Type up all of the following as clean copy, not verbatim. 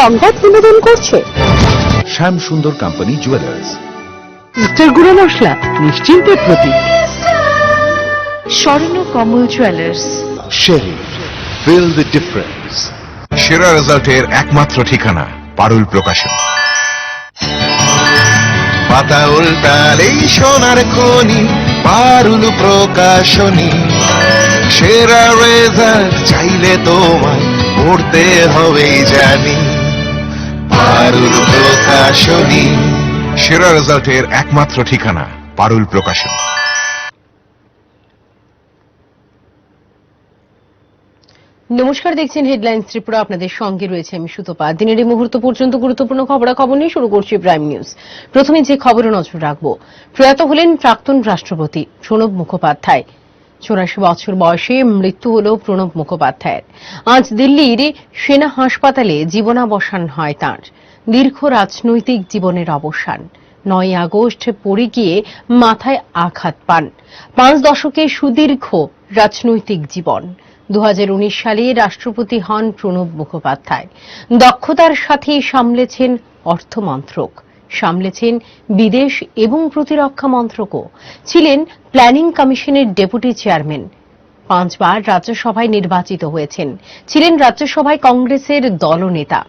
সংবাদ বিনোদন করছে শ্যাম সুন্দর কোম্পানি জুয়েলার্স। ইস্টার গুঁড়ো মশলা নিশ্চিন্তের প্রতীক। স্বর্ণ কমল জুয়েলার্স। শেরি, ফিল দ্য ডিফারেন্স। সেরা রেজাল্টের একমাত্র ঠিকানা পারুল প্রকাশন। পাতা উল্টালেই সোনার খনি, পারুল প্রকাশনী। সেরা রেজাল্ট চাইলে তোমায় পড়তে হবেই জানি, পারুল প্রকাশনী। সেরা রেজাল্টের একমাত্র ঠিকানা পারুল প্রকাশন। নমস্কার, দেখছেন হেডলাইন্স ত্রিপুরা। আপনাদের সঙ্গে রয়েছে আমি সুতপা। দিনের এই মুহূর্ত পর্যন্ত গুরুত্বপূর্ণ খবরাখবর নিয়ে শুরু করছি প্রাইম নিউজ। প্রথমে যে খবরে নজর রাখব, প্রয়াত হলেন প্রাক্তন রাষ্ট্রপতি প্রণব মুখোপাধ্যায়। 84 বছর বয়সে মৃত্যু হল প্রণব মুখোপাধ্যায়ের। আজ দিল্লির সেনা হাসপাতালে জীবনাবসান হয় তাঁর। দীর্ঘ রাজনৈতিক জীবনের অবসান। 9 আগস্ট পড়ে গিয়ে মাথায় আঘাত পান। 5 দশকে সুদীর্ঘ রাজনৈতিক জীবন। 2019 সালে রাষ্ট্রপতি হন প্রণব মুখোপাধ্যায়। দক্ষতার সাথে সামলেছেন অর্থমন্ত্রক, সামলেছেন বিদেশ এবং প্রতিরক্ষা মন্ত্রকও। ছিলেন প্ল্যানিং কমিশনের ডেপুটি চেয়ারম্যান। 5 বার রাজ্যসভায় নির্বাচিত হয়েছেন। ছিলেন রাজ্যসভায় কংগ্রেসের দলনেতা।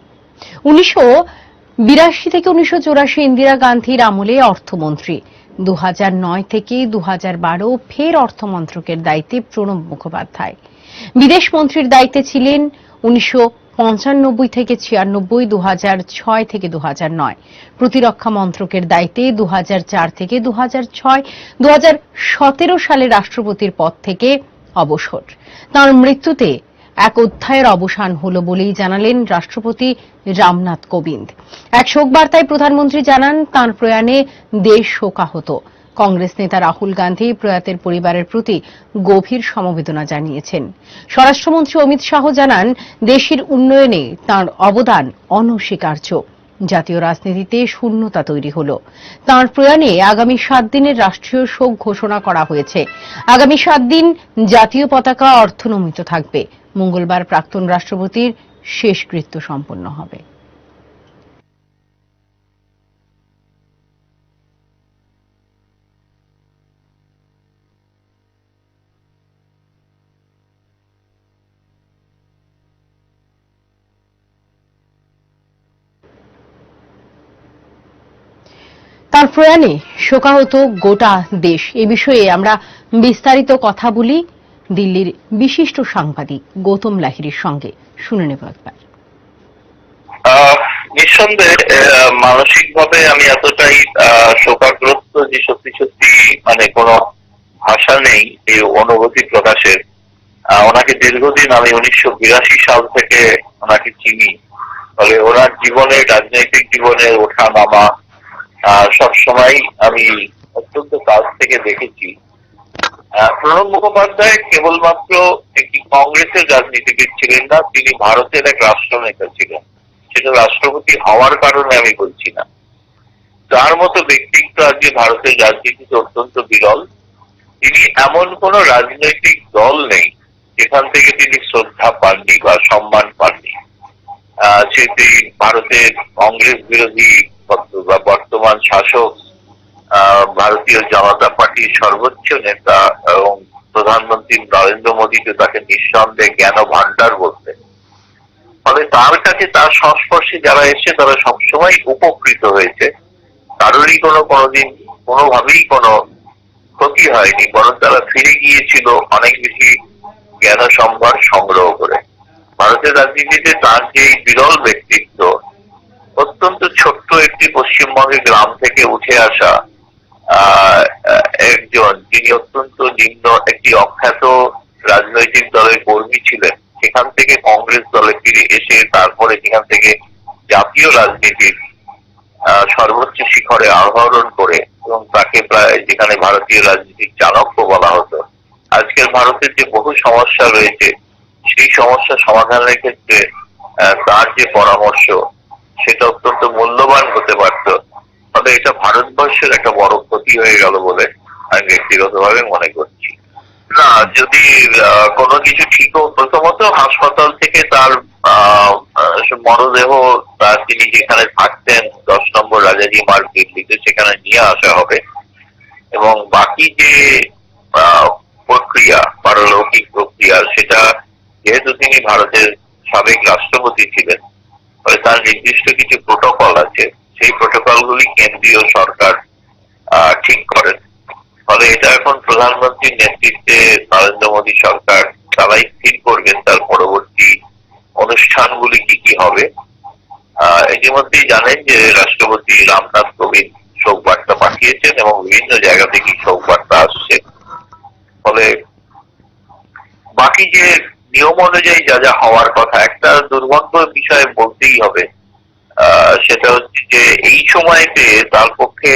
1982 থেকে 1984 ইন্দিরা গান্ধীর আমলে অর্থমন্ত্রী। 2009 থেকে 2012 ফের অর্থমন্ত্রকের দায়িত্বে প্রণব মুখোপাধ্যায়। বিদেশ মন্ত্রীর দায়িত্বে ছিলেন 1995 থেকে 96, 2006 থেকে 2009। প্রতিরক্ষা মন্ত্রকের দায়িত্বে 2004 থেকে 2006, 2017 সালে রাষ্ট্রপতির পদ থেকে অবসর। তাঁর মৃত্যুতে এক অধ্যায়ের অবসান হল বলেই জানালেন রাষ্ট্রপতি রামনাথ কোবিন্দ। এক শোক বার্তায় প্রধানমন্ত্রী জানান, তাঁর প্রয়াণে দেশ শোকাহত। কংগ্রেস নেতা রাহুল গান্ধী প্রয়াতের পরিবারের প্রতি গভীর সমবেদনা জানিয়েছেন। স্বরাষ্ট্রমন্ত্রী অমিত শাহ জানান, দেশের উন্নয়নে তাঁর অবদান অনস্বীকার্য। জাতীয় রাজনীতিতে শূন্যতা তৈরি হল। তাঁর প্রয়াণে আগামী 7 দিনের রাষ্ট্রীয় শোক ঘোষণা করা হয়েছে। আগামী 7 দিন জাতীয় পতাকা অর্ধনমিত থাকবে। মঙ্গলবার প্রাক্তন রাষ্ট্রপতির শেষকৃত্য সম্পন্ন হবে। তার প্রয়াণে শোকাহত গোটা দেশ। এ বিষয়ে আমরা বিস্তারিত কথা বলি দিল্লির বিশিষ্ট সাংবাদিক গৌতম লাহিড়ির সঙ্গে। শুনে নেব একবার। নিঃসন্দেহে মানসিকভাবে আমি এতটাই শোকাগ্রস্ত যে সত্যি সত্যি মানে কোনো ভাষা নেই এই অনুভূতি প্রকাশের। ওনাকে দীর্ঘদিন আমি 1982 সাল থেকে ওনাকে চিনি। ফলে ওনার জীবনে, রাজনৈতিক জীবনে ওঠা নামা সবসময় আমি অত্যন্ত কাছ থেকে দেখেছি। প্রণব মুখোপাধ্যায় কেবলমাত্র একটি কংগ্রেসের রাজনীতিবিদ ছিলেন না, তিনি ভারতের এক রাষ্ট্রনেতা ছিলেন। সেটা রাষ্ট্রপতি হওয়ার কারণে আমি বলছি না। তার মতো ব্যক্তিত্ব আজকে ভারতের রাজনীতিতে অত্যন্ত বিরল। তিনি এমন কোন রাজনৈতিক দল নেই যেখান থেকে তিনি শ্রদ্ধা পাননি বা সম্মান পাননি। সেটি ভারতের কংগ্রেস বিরোধী বা বর্তমান শাসক ভারতীয় জনতা পার্টির সর্বোচ্চ নেতা এবং প্রধানমন্ত্রী নরেন্দ্র মোদীকে তাকে নিঃসন্দেহে জ্ঞান ভান্ডার বলতেন। ফলে তার কাছে, তার সংস্পর্শে যারা এসে তারা সবসময় উপকৃত হয়েছে। কারোরই কোনোদিন কোনোভাবেই কোনো ক্ষতি হয়নি, বরং তারা ফিরে গিয়েছিল অনেক বেশি জ্ঞান সম্ভার সংগ্রহ করে। ভারতের রাজনীতিতে তার যে বিরল ব্যক্তিত্ব, অত্যন্ত ছোট্ট একটি পশ্চিমবঙ্গের গ্রাম থেকে উঠে আসা একজন, যিনি অত্যন্ত নিম্ন একটি অখ্যাত রাজনৈতিক দলের কর্মী ছিলেন, সেখান থেকে কংগ্রেস দলে ফিরে এসে তারপরে সেখান থেকে জাতীয় রাজনীতির সর্বোচ্চ শিখরে আরোহণ করে, এবং তাকে প্রায় যেখানে ভারতীয় রাজনীতির চাণক্য বলা হতো। আজকের ভারতের যে বহু সমস্যা রয়েছে, সেই সমস্যা সমাধানের ক্ষেত্রে তার যে পরামর্শ, সেটা অত্যন্ত মূল্যবান হতে পারত। ফলে এটা ভারতবর্ষের একটা বড় ক্ষতি হয়ে গেল বলে আমি ব্যক্তিগতভাবে মনে করছি। না, যদি কোনো কিছু ঠিক, প্রথমত হাসপাতাল থেকে তার মরদেহ তিনি যেখানে থাকতেন 10 নম্বর রাজাজি মার্গ দিল্লিতে সেখানে নিয়ে আসা হবে এবং বাকি যে প্রক্রিয়া পারলৌকিক প্রক্রিয়া সেটা যেহেতু তিনি ভারতের সাবেক রাষ্ট্রপতি ছিলেন ফলে তার নির্দিষ্ট কিছু প্রোটোকল আছে, সেই প্রোটোকলগুলি কেন্দ্রীয় সরকার ঠিক করেন। ফলে এটা এখন প্রধানমন্ত্রীর নেতৃত্বে নরেন্দ্র মোদী সরকার তারাই স্থির করবেন তার পরবর্তী অনুষ্ঠানগুলি কি কি হবে। ইতিমধ্যেই জানেন যে রাষ্ট্রপতি রামনাথ কোবিন্দ শোক বার্তা পাঠিয়েছেন এবং বিভিন্ন জায়গা থেকে শোক বার্তা আসছে। ফলে বাকি যে নিয়ম অনুযায়ী যা যা হওয়ার কথা, একটা দুর্ভাগ্যের বিষয়ে বলতেই হবে, সেটা হচ্ছে যে এই সময়তে তার পক্ষে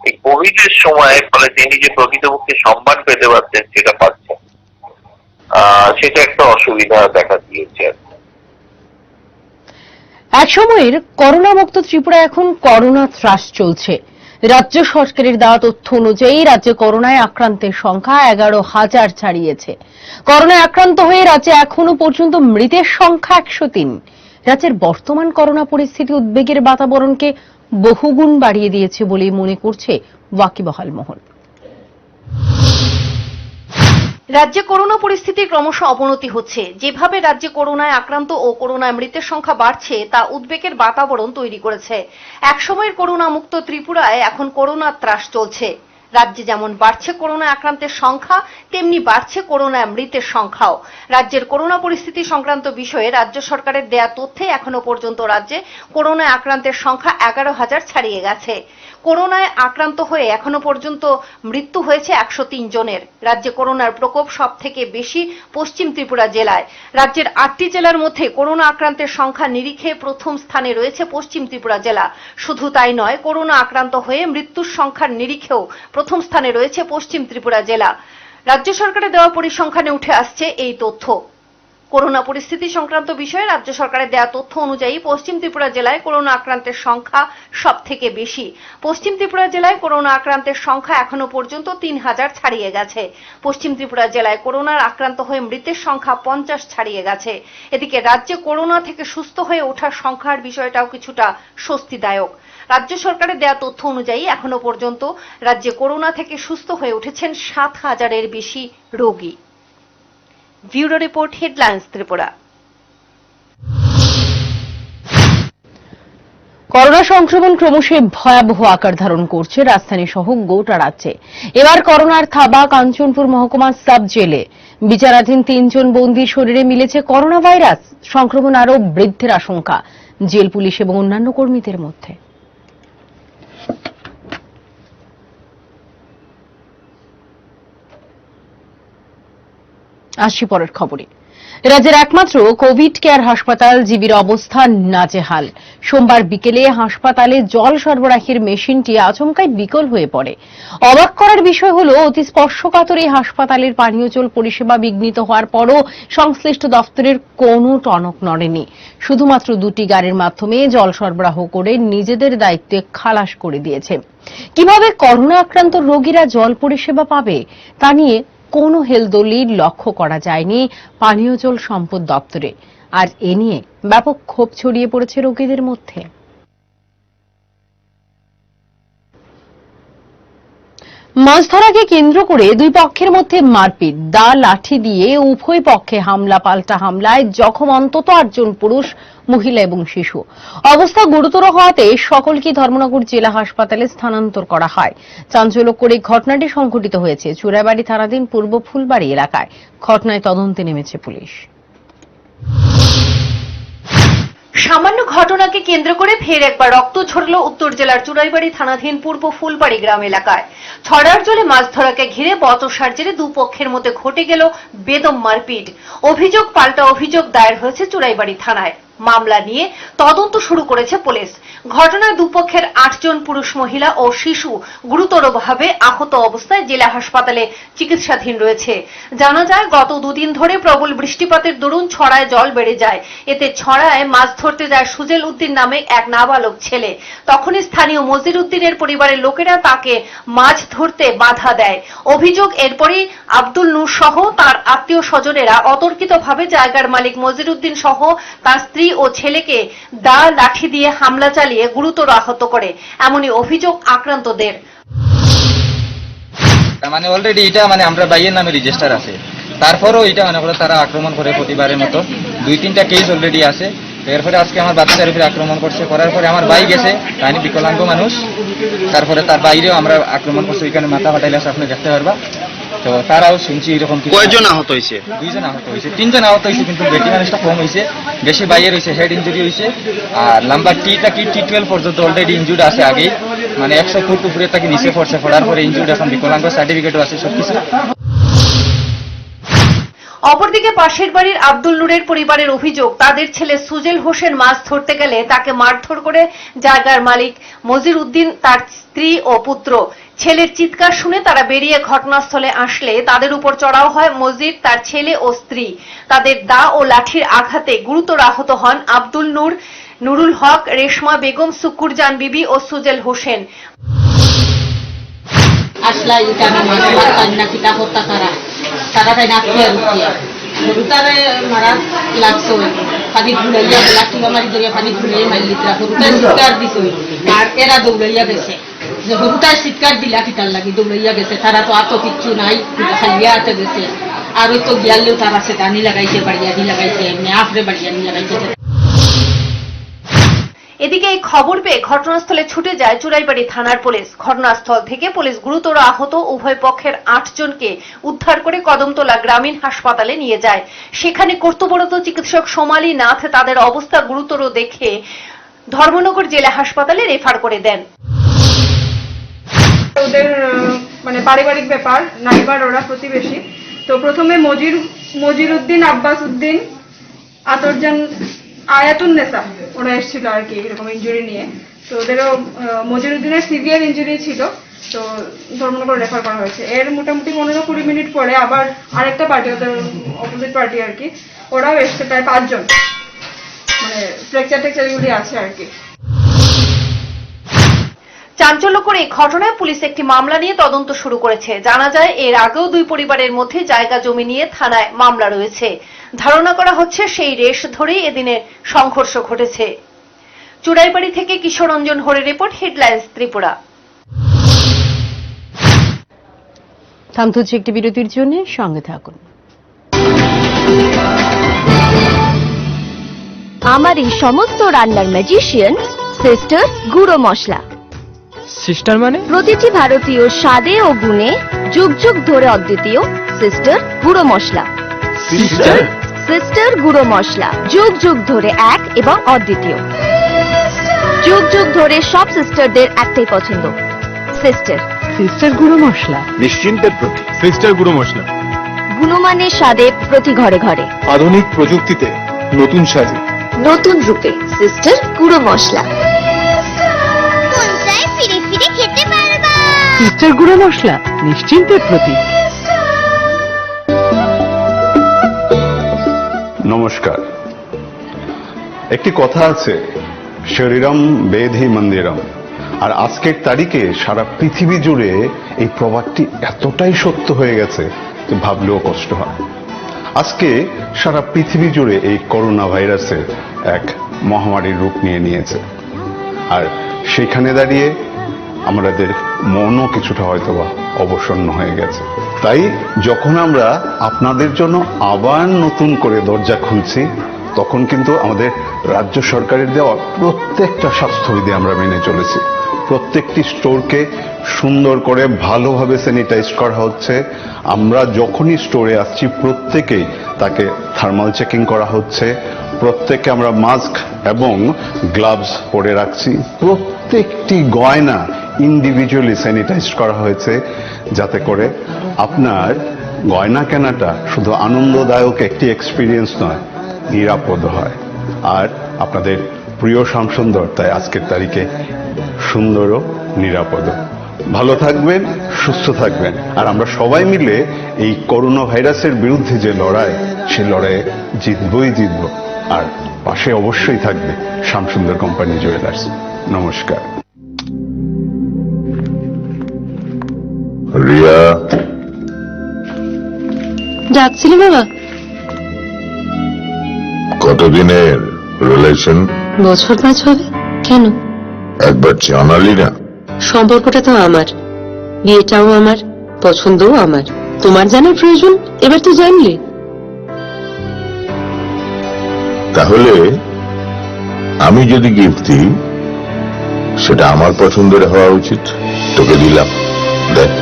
এই কোভিড এর সময় ফলে তিনি যে প্রকৃতপক্ষে সম্মান পেতে পারতেন সেটা পাচ্ছেন, সেটা একটা অসুবিধা দেখা দিয়েছে। এক সময়ের করোনা মুক্ত ত্রিপুরা এখন করোনা ত্রাস চলছে। রাজ্য সরকারের দেওয়া তথ্য অনুযায়ী রাজ্যে করোনায় আক্রান্তের সংখ্যা 11,000 ছাড়িয়েছে। করোনায় আক্রান্ত হয়ে রাজ্যে এখনো পর্যন্ত মৃতের সংখ্যা 103। রাজ্যের বর্তমান করোনা পরিস্থিতি উদ্বেগের বাতাবরণকে বহুগুণ বাড়িয়ে দিয়েছে বলে মনে করছে ওয়াকিবহাল মহল। রাজ্যে করোনা পরিস্থিতির ক্রমশ অবনতি হচ্ছে। যেভাবে রাজ্যে করোনায় আক্রান্ত ও করোনায় মৃতের সংখ্যা বাড়ছে তা উদ্বেগের বাতাবরণ তৈরি করেছে। একসময়ের করোনা মুক্ত ত্রিপুরায় এখন করোনা ত্রাস চলছে। রাজ্যে যেমন বাড়ছে করোনা আক্রান্তের সংখ্যা, তেমনি বাড়ছে করোনায় মৃতের সংখ্যাও। রাজ্যের করোনা পরিস্থিতি সংক্রান্ত বিষয়ে রাজ্য সরকারের দেয়া তথ্যে এখনো পর্যন্ত রাজ্যে করোনায় আক্রান্তের সংখ্যা 11,000 ছাড়িয়ে গেছে। করোনায় আক্রান্ত হয়ে এখনো পর্যন্ত মৃত্যু হয়েছে 103 জনের। রাজ্যে করোনার প্রকোপ সব থেকে বেশি পশ্চিম ত্রিপুরা জেলায়। রাজ্যের 8টি জেলার মধ্যে করোনা আক্রান্তের সংখ্যা নিরিখে প্রথম স্থানে রয়েছে পশ্চিম ত্রিপুরা জেলা। শুধু তাই নয়, করোনা আক্রান্ত হয়ে মৃত্যুর সংখ্যার নিরিখেও প্রথম স্থানে রয়েছে পশ্চিম ত্রিপুরা জেলা। রাজ্য সরকারের দেওয়া পরিসংখ্যানে উঠে আসছে এই তথ্য। করোনা পরিস্থিতি সংক্রান্ত বিষয়ে রাজ্য সরকারের দেওয়া তথ্য অনুযায়ী পশ্চিম ত্রিপুরা জেলায় করোনা আক্রান্তের সংখ্যা সব থেকে বেশি। পশ্চিম ত্রিপুরা জেলায় করোনা আক্রান্তের সংখ্যা এখনো পর্যন্ত 3,000 ছাড়িয়ে গেছে। পশ্চিম ত্রিপুরা জেলায় করোনার আক্রান্ত হয়ে মৃতের সংখ্যা 50 ছাড়িয়ে গেছে। এদিকে রাজ্যে করোনা থেকে সুস্থ হয়ে ওঠার সংখ্যার বিষয়টাও কিছুটা স্বস্তিদায়ক। রাজ্য সরকারের দেওয়া তথ্য অনুযায়ী এখনো পর্যন্ত রাজ্যে করোনা থেকে সুস্থ হয়ে উঠেছেন 7,000-এর বেশি রোগী। Bureau report, headlines Tripura. Corona সংক্রমণ ক্রমশ ভয়াবহ আকার ধারণ করছে রাজধানী সহ গোটা রাজ্যে। এবার করোনার থাবা কাঞ্চনপুর মহকুমা সাব জেলে। বিচারাধীন 3 জন বন্দীর শরীরে মিলেছে করোনা ভাইরাস। সংক্রমণ আরও বৃদ্ধির আশঙ্কা জেল পুলিশ এবং অন্যান্য কর্মীদের মধ্যে। আসছি পরের খবরে। রাজ্যের একমাত্র কোভিড কেয়ার হাসপাতাল জিবির অবস্থা নাজেহাল। সোমবার বিকেলে হাসপাতালে জল সরবরাহের মেশিনটি আচমকাই বিকল হয়ে পড়ে। অবাক করার বিষয় হল, অতি স্পর্শকাতর এই হাসপাতালের পানীয় জল পরিষেবা বিঘ্নিত হওয়ার পরও সংশ্লিষ্ট দপ্তরের কোনো টনক নড়েনি। শুধুমাত্র 2টি গাড়ির মাধ্যমে জল সরবরাহ করে নিজেদের দায়িত্বে খালাস করে দিয়েছে। কিভাবে করোনা আক্রান্ত রোগীরা জল পরিষেবা পাবে তা নিয়ে কোনো হেলদোলি লক্ষ্য করা যায়নি পানীয় জল সম্পদ দপ্তরে। আর এ নিয়ে ব্যাপক ক্ষোভ ছড়িয়ে পড়েছে রোগীদের মধ্যে। মাছ ধরাকে কেন্দ্র করে দুই পক্ষের মধ্যে মারপিট, দা লাঠি দিয়ে উভয় পক্ষে হামলা পাল্টা হামলায় জখম অন্তত 8 জন পুরুষ, মহিলা এবং শিশু। অবস্থা গুরুতর হওয়াতে সকলকে ধর্মনগর জেলা হাসপাতালে স্থানান্তর করা হয়। চাঞ্চল্যকর এই ঘটনাটি সংঘটিত হয়েছে চুরাইবাড়ি থানাধীন পূর্ব ফুলবাড়ি এলাকায়। ঘটনায় তদন্তে নেমেছে পুলিশ। সামান্য ঘটনাকে কেন্দ্র করে ফের একবার রক্ত ঝরল উত্তর জেলার চুরাইবাড়ি থানাধীন পূর্ব ফুলবাড়ি গ্রাম এলাকায়। ছড়ার জলে মাছ ধরাকে ঘিরে বচসার জেরে দুপক্ষের মধ্যে ঘটে গেল বেদম মারপিট। অভিযোগ পাল্টা অভিযোগ দায়ের হয়েছে চুরাইবাড়ি থানায়। মামলা নিয়ে তদন্ত শুরু করেছে পুলিশ। ঘটনায় দুপক্ষের 8 জন পুরুষ, মহিলা ও শিশু গুরুতরভাবে আহত অবস্থায় জেলা হাসপাতালে চিকিৎসাধীন রয়েছে। জানা যায়, গত 2 দিন ধরে প্রবল বৃষ্টিপাতের দরুন ছড়ায় জল বেড়ে যায়। এতে ছড়ায় মাছ ধরতে যায় সুজেল উদ্দিন নামে এক নাবালক ছেলে। তখনই স্থানীয় মজির উদ্দিনের পরিবারের লোকেরা তাকে মাছ ধরতে বাধা দেয়। অভিযোগ, এরপরই আব্দুল নূর সহ তার আত্মীয় স্বজনেরা অতর্কিতভাবে জায়গার মালিক মজির উদ্দিন সহ তার স্ত্রী ও ছেলেকে দা লাঠি দিয়ে হামলা চালিয়ে গুরুতর আহত করে, এমনই অভিযোগ আক্রান্তদের। মানে অলরেডি এটা মানে আমরা বাইয়ের নামে রেজিস্টার আছে, তারপরেও এটা মনে করে তারা আক্রমণ করে প্রতিবারের মতো 2-3টা কেস অলরেডি আছে। তো এরপরে আজকে আমার বাচ্চার উপরে আক্রমণ করছে, করার পরে আমার ভাই গেছে, কাহিনী বিকলাঙ্গ মানুষ, তারপরে তার বাইরেও আমরা আক্রমণ করছি, ওইখানে মাথা ফাটাইলে আছে, আপনি দেখতে পারবা। তো তারাও শুনছি এরকম কিছু। কয়জন আহত হয়েছে? 2 জন আহত হয়েছে, 3 জন আহত হয়েছে, কিন্তু বেটি মানুষটা কম হয়েছে, বেশি বাইয়ের হয়েছে, হেড ইঞ্জুরি হয়েছে। আর নাম্বার T12 পর্যন্ত অলরেডি ইনজুর্ড আছে আগেই, মানে 100 ফুট উপরে তাকে নিচে পড়ছে, পড়ার পরে ইনজুর্ড, এখন বিকলাঙ্গ সার্টিফিকেটও আছে সবকিছু। অপরদিকে পাশের বাড়ির আব্দুল নূরের পরিবারের অভিযোগ, তাদের ছেলে সুজেল হোসেন মাছ ধরতে গেলে তাকে মারধর করে জায়গার মালিক মজির উদ্দিন, তার স্ত্রী ও পুত্র। ছেলের চিৎকার শুনে তারা বেরিয়ে ঘটনাস্থলে আসলে তাদের উপর চড়াও হয় মজির, তার ছেলে ও স্ত্রী। তাদের দা ও লাঠির আঘাতে গুরুতর আহত হন আব্দুল নূর, নুরুল হক, রেশমা বেগম, সুকুরজান বিবি ও সুজেল হোসেন। আসলা এটা না কিতা হত্যা তারা তাই নাচতে রুকিয়া গরুটারে মারা লাগছে, পানি ঘুরাইয়া লাঠি মারি ধরিয়া পানি ঘুরাইয়া মারলি, গরুটার চিৎকার দিছে, আর এরা দৌড়াইয়া গেছে। যে গরুটার চিৎকার দিলা কিতার লাগি দৌড়াইয়া গেছে, তারা তো আত কিচ্ছু নাই, খাইয়া আতে গেছে। আর ওই তো গিয়ালেও তার আছে, গানি লাগাইছে, বাড়িয়াদি লাগাইছে, এমনি আফরে বাড়িয়াদি লাগাইছে। এদিকে এই খবর পেয়ে ঘটনাস্থলে ছুটে যায় চুরাইবাড়ি থানার পুলিশ। ঘটনাস্থল থেকে পুলিশ গুরুতর আহত উভয় পক্ষের 8 জনকে উদ্ধার করে কদমতলা গ্রামীণ হাসপাতালে নিয়ে যায়। সেখানে কর্তব্যরত চিকিৎসক সোমালী নাথ তাদের অবস্থা গুরুতর দেখে ধর্মনগর জেলা হাসপাতালে রেফার করে দেন। ওদের মানে পারিবারিক ব্যাপার, নাইবার ওরা প্রতিবেশী। তো প্রথমে মজির উদ্দিন, আব্বাস উদ্দিন, আতরজান, আয়াতুন নেসা ওরা এসেছিল আর কি এরকম ইনজুরি নিয়ে। তো ওদেরও মজির উদ্দিনের সিভিয়ার ইনজুরি ছিল, তো ধর্মনগর রেফার করা হয়েছে। এর মোটামুটি 15-20 মিনিট পরে আবার আরেকটা পার্টি, ওদের অপোজিট পার্টি আর কি, ওরাও এসছে, প্রায় 5 জন, মানে ফ্র্যাকচার টেকচারগুলি আছে আর কি। চাঞ্চল্যকর এই ঘটনায় পুলিশ একটি মামলা নিয়ে তদন্ত শুরু করেছে। জানা যায় এর আগেও 2 পরিবারের মধ্যে জায়গা জমি নিয়ে থানায় মামলা রয়েছে। ধারণা করা হচ্ছে সেই রেশ ধরেই এদিনের সংঘর্ষ ঘটেছে। চুড়াইবাড়ি থেকে কিশোর রঞ্জন হরের রিপোর্ট, হেডলাইন্স ত্রিপুরা। থামতুছি একটি বিরতির জন্য, সঙ্গে থাকুন। আমার এই সমস্ত রান্নার ম্যাজিশিয়ান সিস্টার গুঁড়ো মশলা। সিস্টার মানে? প্রতিটি ভারতীয় স্বাদে ও গুণে যুগ যুগ ধরে অদ্বিতীয় সিস্টার গুঁড়ো মশলা। সিস্টার গুঁড়ো মশলা যুগ যুগ ধরে এক এবং অদ্বিতীয়। যুগ যুগ ধরে সব সিস্টারদের একটাই পছন্দ, সিস্টার। সিস্টার গুঁড়ো মশলা, নিশ্চিন্তের প্রতি সিস্টার গুঁড়ো মশলা, গুণমানের স্বাদে প্রতি ঘরে ঘরে, আধুনিক প্রযুক্তিতে নতুন সাজে, নতুন রূপে সিস্টার গুঁড়ো মশলা। ফিরে ফিরে খেতে পারবা। সিস্টার গুঁড়ো মশলা, নিশ্চিন্তের প্রতীক। নমস্কার। একটি কথা আছে, শরীরম বেধি মন্দিরম। আর আজকের তারিখে সারা পৃথিবী জুড়ে এই প্রবাদটি এতটাই সত্য হয়ে গেছে যে ভাবলেও কষ্ট হয়। আজকে সারা পৃথিবী জুড়ে এই করোনা ভাইরাসের এক মহামারীর রূপ নিয়েছে। আর সেখানে দাঁড়িয়ে আমাদের মনও কিছুটা হয়তোবা অবসন্ন হয়ে গেছে। তাই যখন আমরা আপনাদের জন্য আবার নতুন করে দরজা খুলছি, তখন কিন্তু আমাদের রাজ্য সরকারের দেওয়া প্রত্যেকটা স্বাস্থ্যবিধি আমরা মেনে চলেছি। প্রত্যেকটি স্টোরকে সুন্দর করে ভালোভাবে স্যানিটাইজ করা হচ্ছে। আমরা যখনই স্টোরে আসছি প্রত্যেকেই তাকে থার্মাল চেকিং করা হচ্ছে। প্রত্যেককে আমরা মাস্ক এবং গ্লাভস পরে রাখছি। প্রত্যেকটি গয়না ইন্ডিভিজুয়ালি স্যানিটাইজ করা হয়েছে, যাতে করে আপনার গয়না কেনাটা শুধু আনন্দদায়ক একটি এক্সপিরিয়েন্স নয়, নিরাপদ হয়। আর আপনাদের প্রিয় শ্যামসুন্দর তাই আজকের তারিখে সুন্দর ও নিরাপদ। ভালো থাকবেন, সুস্থ থাকবেন। আর আমরা সবাই মিলে এই করোনা ভাইরাসের বিরুদ্ধে যে লড়াই, সে লড়াইয়ে জিতবই জিতব। আর পাশে অবশ্যই থাকবে শ্যামসুন্দর কোম্পানি জুয়েলার্স। নমস্কার। রিয়া, যাচ্ছিলি বাবা? কতদিনের? রিলেশন বছর 5 হবে কেন? একবার জানালি না? সম্পর্কটা তো আমার, বিয়েটাও আমার, পছন্দও আমার। তোমার জানার প্রয়োজন এবার তো জানলে। তাহলে আমি যদি গিফট দিই সেটা আমার পছন্দের হওয়া উচিত। তোকে দিলাম, দেখ।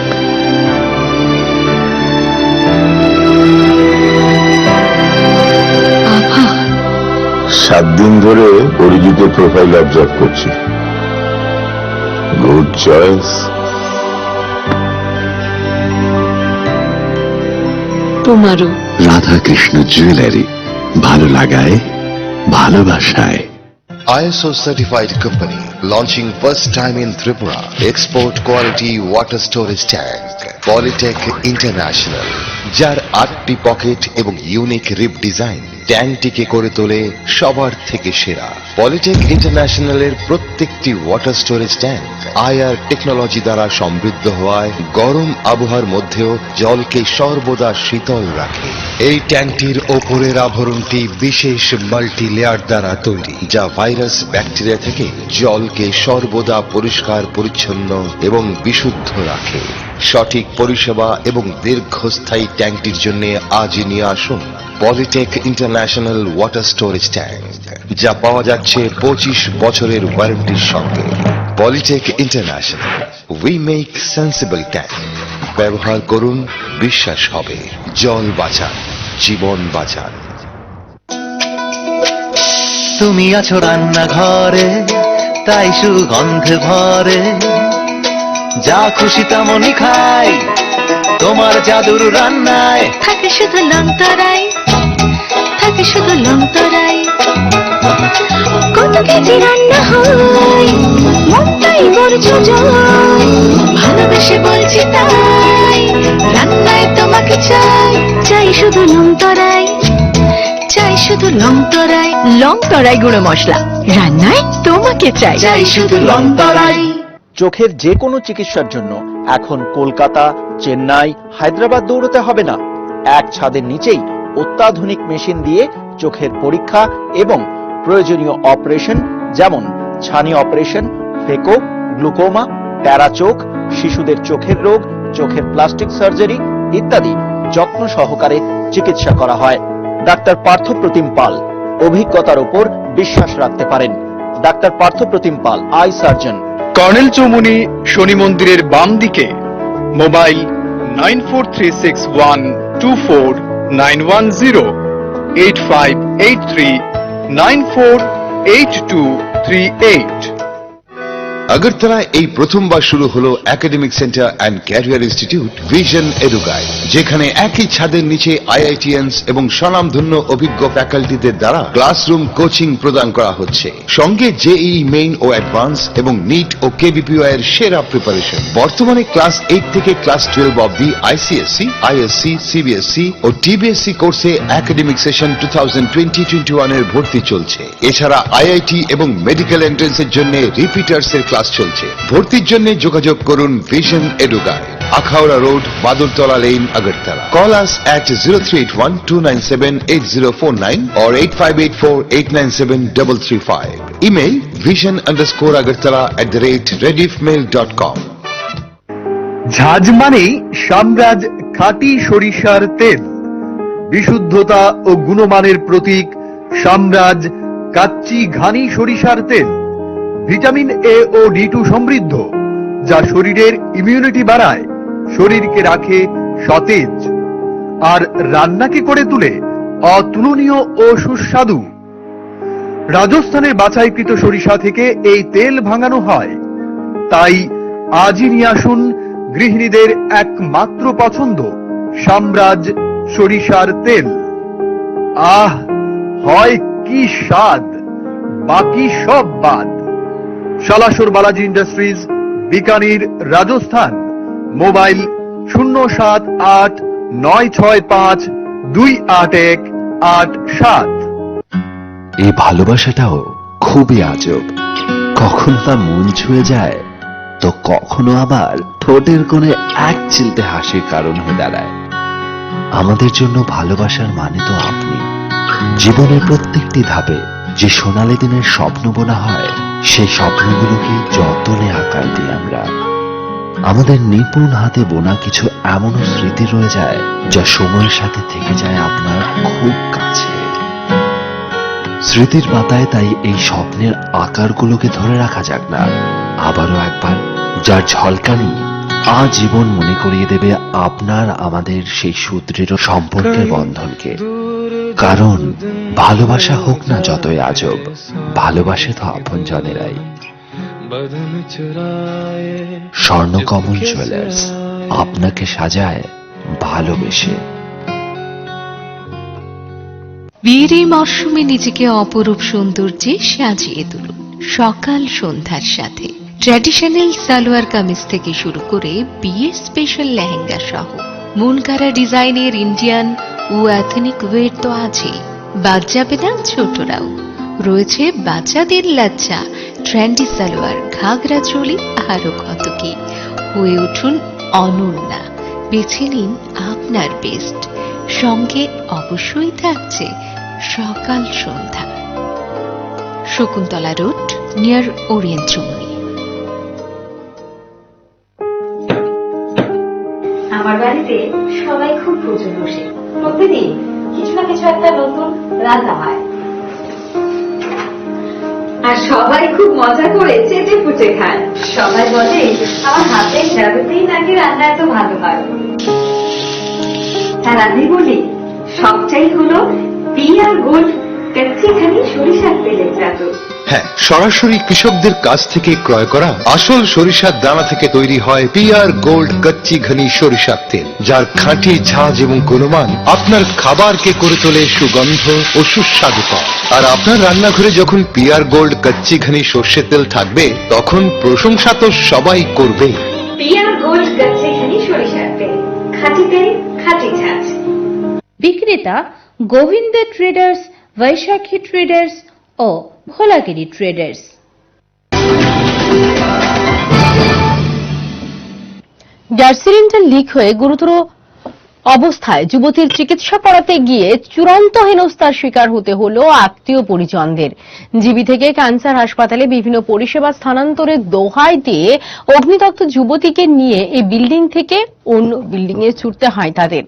আভা, 7 দিন ধরে অরিজিতের প্রোফাইল অবজার্ভ করছি। Good choice. তোমারও। রাধাকৃষ্ণ জুয়েলারি, ভালো লাগায় ভালোবাসায়। ISO certified company launching first time in Tripura. Export quality water storage tank. Polytech International, যার 8টি পকেট এবং ইউনিক রিপ ডিজাইন ট্যাঙ্কটিকে করে তোলে সবার থেকে সেরা। পলিটেক ইন্টারন্যাশনালের প্রত্যেকটি water storage tank IR technology দ্বারা সমৃদ্ধ হওয়ায় গরম আবহাওয়ার মধ্যেও জলকে সর্বদা শীতল রাখে। এই ট্যাঙ্কটির ওপরের আবরণটি বিশেষ মাল্টি লেয়ার দ্বারা তৈরি, যা ভাইরাস ব্যাকটেরিয়া থেকে জলকে সর্বদা পরিষ্কার পরিচ্ছন্ন এবং বিশুদ্ধ রাখে। সঠিক পরিষেবা এবং দীর্ঘস্থায়ী ট্যাঙ্কটির জন্য আজই নিয়ে আসুন Polytech international water storage tank, যা পাওয়া যাচ্ছে 25 বছরের ওয়ারেন্টির সঙ্গে। Polytech international, we make sensible tank. ব্যবহার করুন, বিশ্বাস হবে। জল বাঁচান, জীবন বাঁচান। তুমি আছো রান্নাঘরে, তাই সুগন্ধে ভরে, যা খুশি তেমনই খাই তোমার জাদুর রান্নায়। থাকে শুধু লংতরাই, থাকে শুধু লংতরাই, কত কেজি রান্না হয়, মনটাই করছো জয়, ভালোবেসে বলছি তাই, রান্নায় তোমাকে চাই, চাই শুধু লংতরাই, চাই শুধু লংতরাই। লংতরাই গুঁড়ো মশলা, রান্নায় তোমাকে চাই, চাই শুধু লংতরাই। চোখের যে কোনো চিকিৎসার জন্য এখন কলকাতা, চেন্নাই, হায়দ্রাবাদ দৌড়তে হবে না। এক ছাদের নিচেই অত্যাধুনিক মেশিন দিয়ে চোখের পরীক্ষা এবং প্রয়োজনীয় অপারেশন যেমন ছানি অপারেশন, ফেকো, গ্লুকোমা, প্যারাচোখ, শিশুদের চোখের রোগ, চোখের প্লাস্টিক সার্জারি ইত্যাদি যত্ন সহকারে চিকিৎসা করা হয়। ডাক্তার পার্থপ্রতিম পাল, অভিজ্ঞতার উপর বিশ্বাস রাখতে পারেন। Doctor Parthapratim Pal, I surgeon. Colonel Chowmuhani শনি মন্দিরের বাম দিকে। মোবাইল 9436124910, 8583948238। আগরতলায় এই প্রথমবার শুরু হলো academic centre and career institute vision Eduguide, যেখানে একই ছাদের নিচে IITians এবং স্বনামধন্য অভিজ্ঞ ফ্যাকাল্টিদের দ্বারা ক্লাসরুম কোচিং প্রদান করা হচ্ছে। সঙ্গে JEE মেইন ও অ্যাডভান্স এবং নিট ও KVPY এর সেরা প্রিপারেশন। বর্তমানে ক্লাস 8 থেকে ক্লাস 12 অবধি ICSE, ISC, CBSE ও TBSE কোর্সে একাডেমিক সেশন 2020-21 এর ভর্তি চলছে। এছাড়া IIT এবং মেডিকেল এন্ট্রান্সের জন্য রিপিটার্স এর ক্লাস চলছে। ভর্তির জন্য যোগাযোগ করুন vision Eduguide, Akhaura road, Badurtala lane, Agartala. Call us at 0381-297-8049 or 8584-897-335. Email vision_agartala@rediffmail.com. ঝাঁজ মানেই সাম্রাজ খাঁটি সরিষার তেল, বিশুদ্ধতা ও গুণমানের প্রতীক সাম্রাজ কাচ্চি ঘানি সরিষার তেল। ভিটামিন A ও D2 সমৃদ্ধ, যা শরীরের ইমিউনিটি বাড়ায়, শরীরকে রাখে সতেজ আর রান্নাকে করে তুলে অতুলনীয় ও সুস্বাদু। রাজস্থানের বাছাইকৃত সরিষা থেকে এই তেল ভাঙানো হয়। তাই আজই নিয়ে আসুন গৃহিণীদের একমাত্র পছন্দ সাম্রাজ সরিষার তেল। আহ, হয় কি স্বাদ, বাকি সব বাদ। শালাসোর বালাজি ইন্ডাস্ট্রিজ, বিকানির, রাজস্থান। মোবাইল 07896528187। এই ভালোবাসাটাও খুবই আজব, কখনো তা মন ছুঁয়ে যায় তো কখনো আবার ঠোঁটের কোণে এক চিলতে হাসির কারণ হয়ে দাঁড়ায়। আমাদের জন্য ভালোবাসার মানে তো আপনি। জীবনের প্রত্যেকটি ধাপে যে সোনালী দিনের স্বপ্ন বোনা হয়, সেই স্বপ্নগুলোকে যতনে আকার দিই আমরা। আমাদের নিপুণ হাতে বোনা কিছু এমনও স্মৃতি রয়ে যায় যা সময়ের সাথে থেকে যায় আপনার খুব কাছে। স্মৃতির পাতায় তাই এই স্বপ্নের আকারগুলোকে ধরে রাখা যাক না আবারও একবার, যার ঝলকানি আজীবন মনে করিয়ে দেবে আপনার আমাদের সেই সুদৃঢ় সম্পর্কের বন্ধনকে। কারণ ভালোবাসা হোক না যতই আজব, ভালোবাসে তো আপনজনেরাই। স্বর্ণকমল জুয়েলার্স আপনাকে সাজায় ভালোবেসে। বিয়ের এই মরশুমে নিজেকে অপরূপ সৌন্দর্যে সাজিয়ে তুলুন সকাল সন্ধ্যার সাথে। ট্র্যাডিশনাল সালোয়ার কামিজ থেকে শুরু করে বিয়ের স্পেশাল লেহেঙ্গা সহ মন কাড়া ডিজাইনের ইন্ডিয়ান ও এথনিক ওয়্যার তো আছেই, বাদ যাবে না ছোটরাও। রয়েছে বাচ্চাদের লজ্জা ট্রেন্ডি সালোয়ার, ঘাগরা, চোলি, আরো কত কি। হয়ে উঠুন অনন্যা, বেছে নিন আপনার বেস্ট। সঙ্গে অবশ্যই থাকছে সকাল সন্ধ্যা। Shakuntala road, near Orient Chowmuhani. আমার বাড়িতে সবাই খুব প্রচুর বসে, প্রতিদিন কিছু না কিছু একটা নতুন রান্না হয়, আর সবাই খুব মজা করে চেটে পুটে খায়। সবাই বলে আমার হাতের জাদুতেই নাকি রান্না এত ভালো হয়। আর আমি বলি সবটাই হলো পিয়ার গোল্ড কচ্চিখানি সরিষার তেলের জাদু। হ্যাঁ, সরাসরি কৃষকদের কাছ থেকে ক্রয় করা আসল সরিষার দানা থেকে তৈরি হয় পিআর গোল্ড কচ্চি ঘনি সরিষার তেল, যার খাঁটি ঝাঁজ এবং গুণমান আপনার খাবারকে করে তোলে সুগন্ধ ও সুস্বাদুকর। আর আপনার রান্নাঘরে যখন পিআর গোল্ড কচ্চি ঘনি সর্ষের তেল থাকবে, তখন প্রশংসা তো সবাই করবে। পিয়ার গোল্ড কচ্চিখানি সরিষার তেল, খাঁটি তেল, খাঁটি ঝাঁজ। বিক্রেতা গোবিন্দ ট্রেডার্স, বৈশাখী ট্রেডার্স ও Bholagiri traders. Gas cylinder leak হয়ে গুরুতর অবস্থায় যুবতীর চিকিৎসা করাতে গিয়ে চূড়ান্ত হেনস্থার শিকার হতে হলো আত্মীয় পরিজনদের। জিবি থেকে ক্যান্সার হাসপাতালে বিভিন্ন পরিষেবা স্থানান্তরের দোহাই দিয়ে অগ্নিদগ্ধ যুবতীকে নিয়ে এই বিল্ডিং থেকে অন্য বিল্ডিং এ ছুটতে হয় তাদের।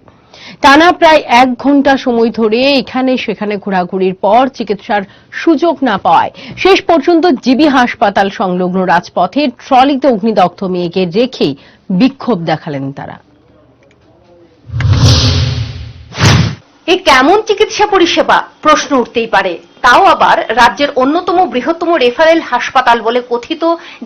টানা প্রায় 1 ঘন্টা সময় ধরে এখানে সেখানে ঘোরাঘুরির পর চিকিৎসার সুযোগ না পাওয়ায় শেষ পর্যন্ত জিবি হাসপাতাল সংলগ্ন রাজপথে ট্রলিতে অগ্নিদগ্ধ মেয়েকে রেখেই বিক্ষোভ দেখালেন তারা। এ কেমন চিকিৎসা পরিষেবা প্রশ্ন উঠতেই পারে, তাও আবার রাজ্যের অন্যতম বৃহত্তম রেফারেল হাসপাতাল বলে কথিত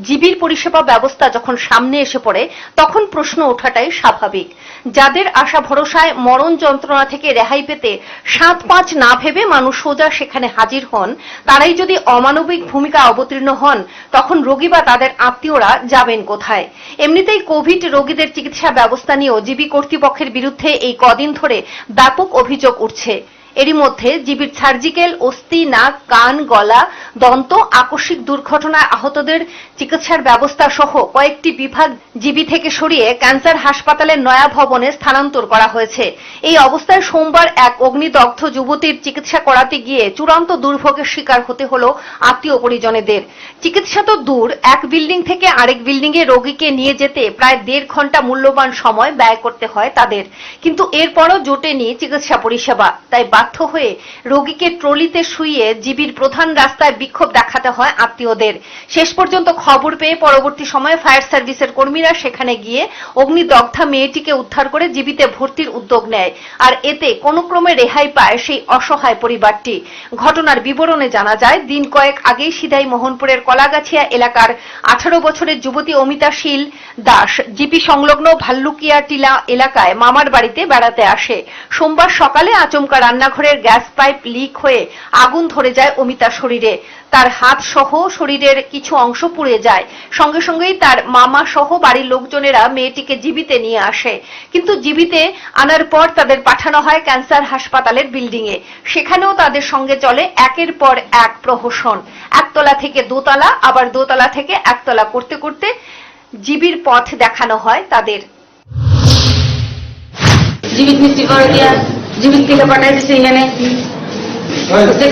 জিবির পরিষেবা ব্যবস্থা যখন সামনে এসে পড়ে, তখন প্রশ্ন ওঠাটাই স্বাভাবিক। যাদের আশা ভরসায় মরণ যন্ত্রণা থেকে রেহাই পেতে 7-5 না ভেবে মানুষ সোজা সেখানে হাজির হন, তারাই যদি অমানবিক ভূমিকা অবতীর্ণ হন, তখন রোগী বা তাদের আত্মীয়রা যাবেন কোথায়? এমনিতেই কোভিড রোগীদের চিকিৎসা ব্যবস্থা নিয়েও জিবি কর্তৃপক্ষের বিরুদ্ধে এই কদিন ধরে ব্যাপক অভিযোগ উঠছে। এরই মধ্যে জিবির সার্জিক্যাল, অস্থি, নাক, কান, গলা, দন্ত, আকস্মিক দুর্ঘটনায় আহতদের চিকিৎসার ব্যবস্থা সহ কয়েকটি বিভাগ জিবি থেকে সরিয়ে ক্যান্সার হাসপাতালের নয়া ভবনে স্থানান্তর করা হয়েছে। এই অবস্থায় সোমবার এক অগ্নিদগ্ধ যুবতীর চিকিৎসা করাতে গিয়ে চূড়ান্ত দুর্ভোগের শিকার হতে হলো আত্মীয় পরিজনেদের। চিকিৎসা তো দূর, এক বিল্ডিং থেকে আরেক বিল্ডিং এ রোগীকে নিয়ে যেতে প্রায় 1.5 ঘন্টা মূল্যবান সময় ব্যয় করতে হয় তাদের। কিন্তু এরপরও জোটেনি চিকিৎসা পরিষেবা, তাই বাধ্য হয়ে রোগীকে ট্রলিতে শুইয়ে জিবির প্রধান রাস্তায় বিক্ষোভ দেখাতে হয় আত্মীয়দের। শেষ পর্যন্ত খবর পেয়ে পরবর্তী সময়ে ফায়ার সার্ভিসের কর্মীরা সেখানে গিয়ে অগ্নিদগ্ধা মেয়েটিকে উদ্ধার করে জিবিতে ভর্তির উদ্যোগ নেয়। আর এতে কোনো ক্রমে রেহাই পায় সেই অসহায় পরিবারটি। ঘটনার বিবরণে জানা যায়, দিন কয়েক আগেই সিধাই মোহনপুরের কলাগাছিয়া এলাকার 18 বছরের যুবতী অমিতা শীল দাস জিপি সংলগ্ন ভাল্লুকিয়া টিলা এলাকায় মামার বাড়িতে বেড়াতে আসে। সোমবার সকালে আচমকা রান্নাঘরের গ্যাস পাইপ লিক হয়ে আগুন ধরে যায় অমিতার শরীরে। তার হাত সহ শরীরের কিছু অংশ পুড়ে যায়। সঙ্গে সঙ্গেই তার মামা সহ বাড়ির লোকজনেরা মেয়েটিকে জিবিতে নিয়ে আসে। কিন্তু জিবিতে আনার পর তাদের পাঠানো হয় ক্যান্সার হাসপাতালের বিল্ডিং এ। সেখানেও তাদের সঙ্গে চলে একের পর এক প্রহসন। একতলা থেকে দোতলা, আবার দোতলা থেকে একতলা করতে করতে জিবির পথ দেখানো হয় তাদের। জীবিত মিষ্টি করে দিয়া জীবিত থেকে পাঠাই দিচ্ছে এখানে,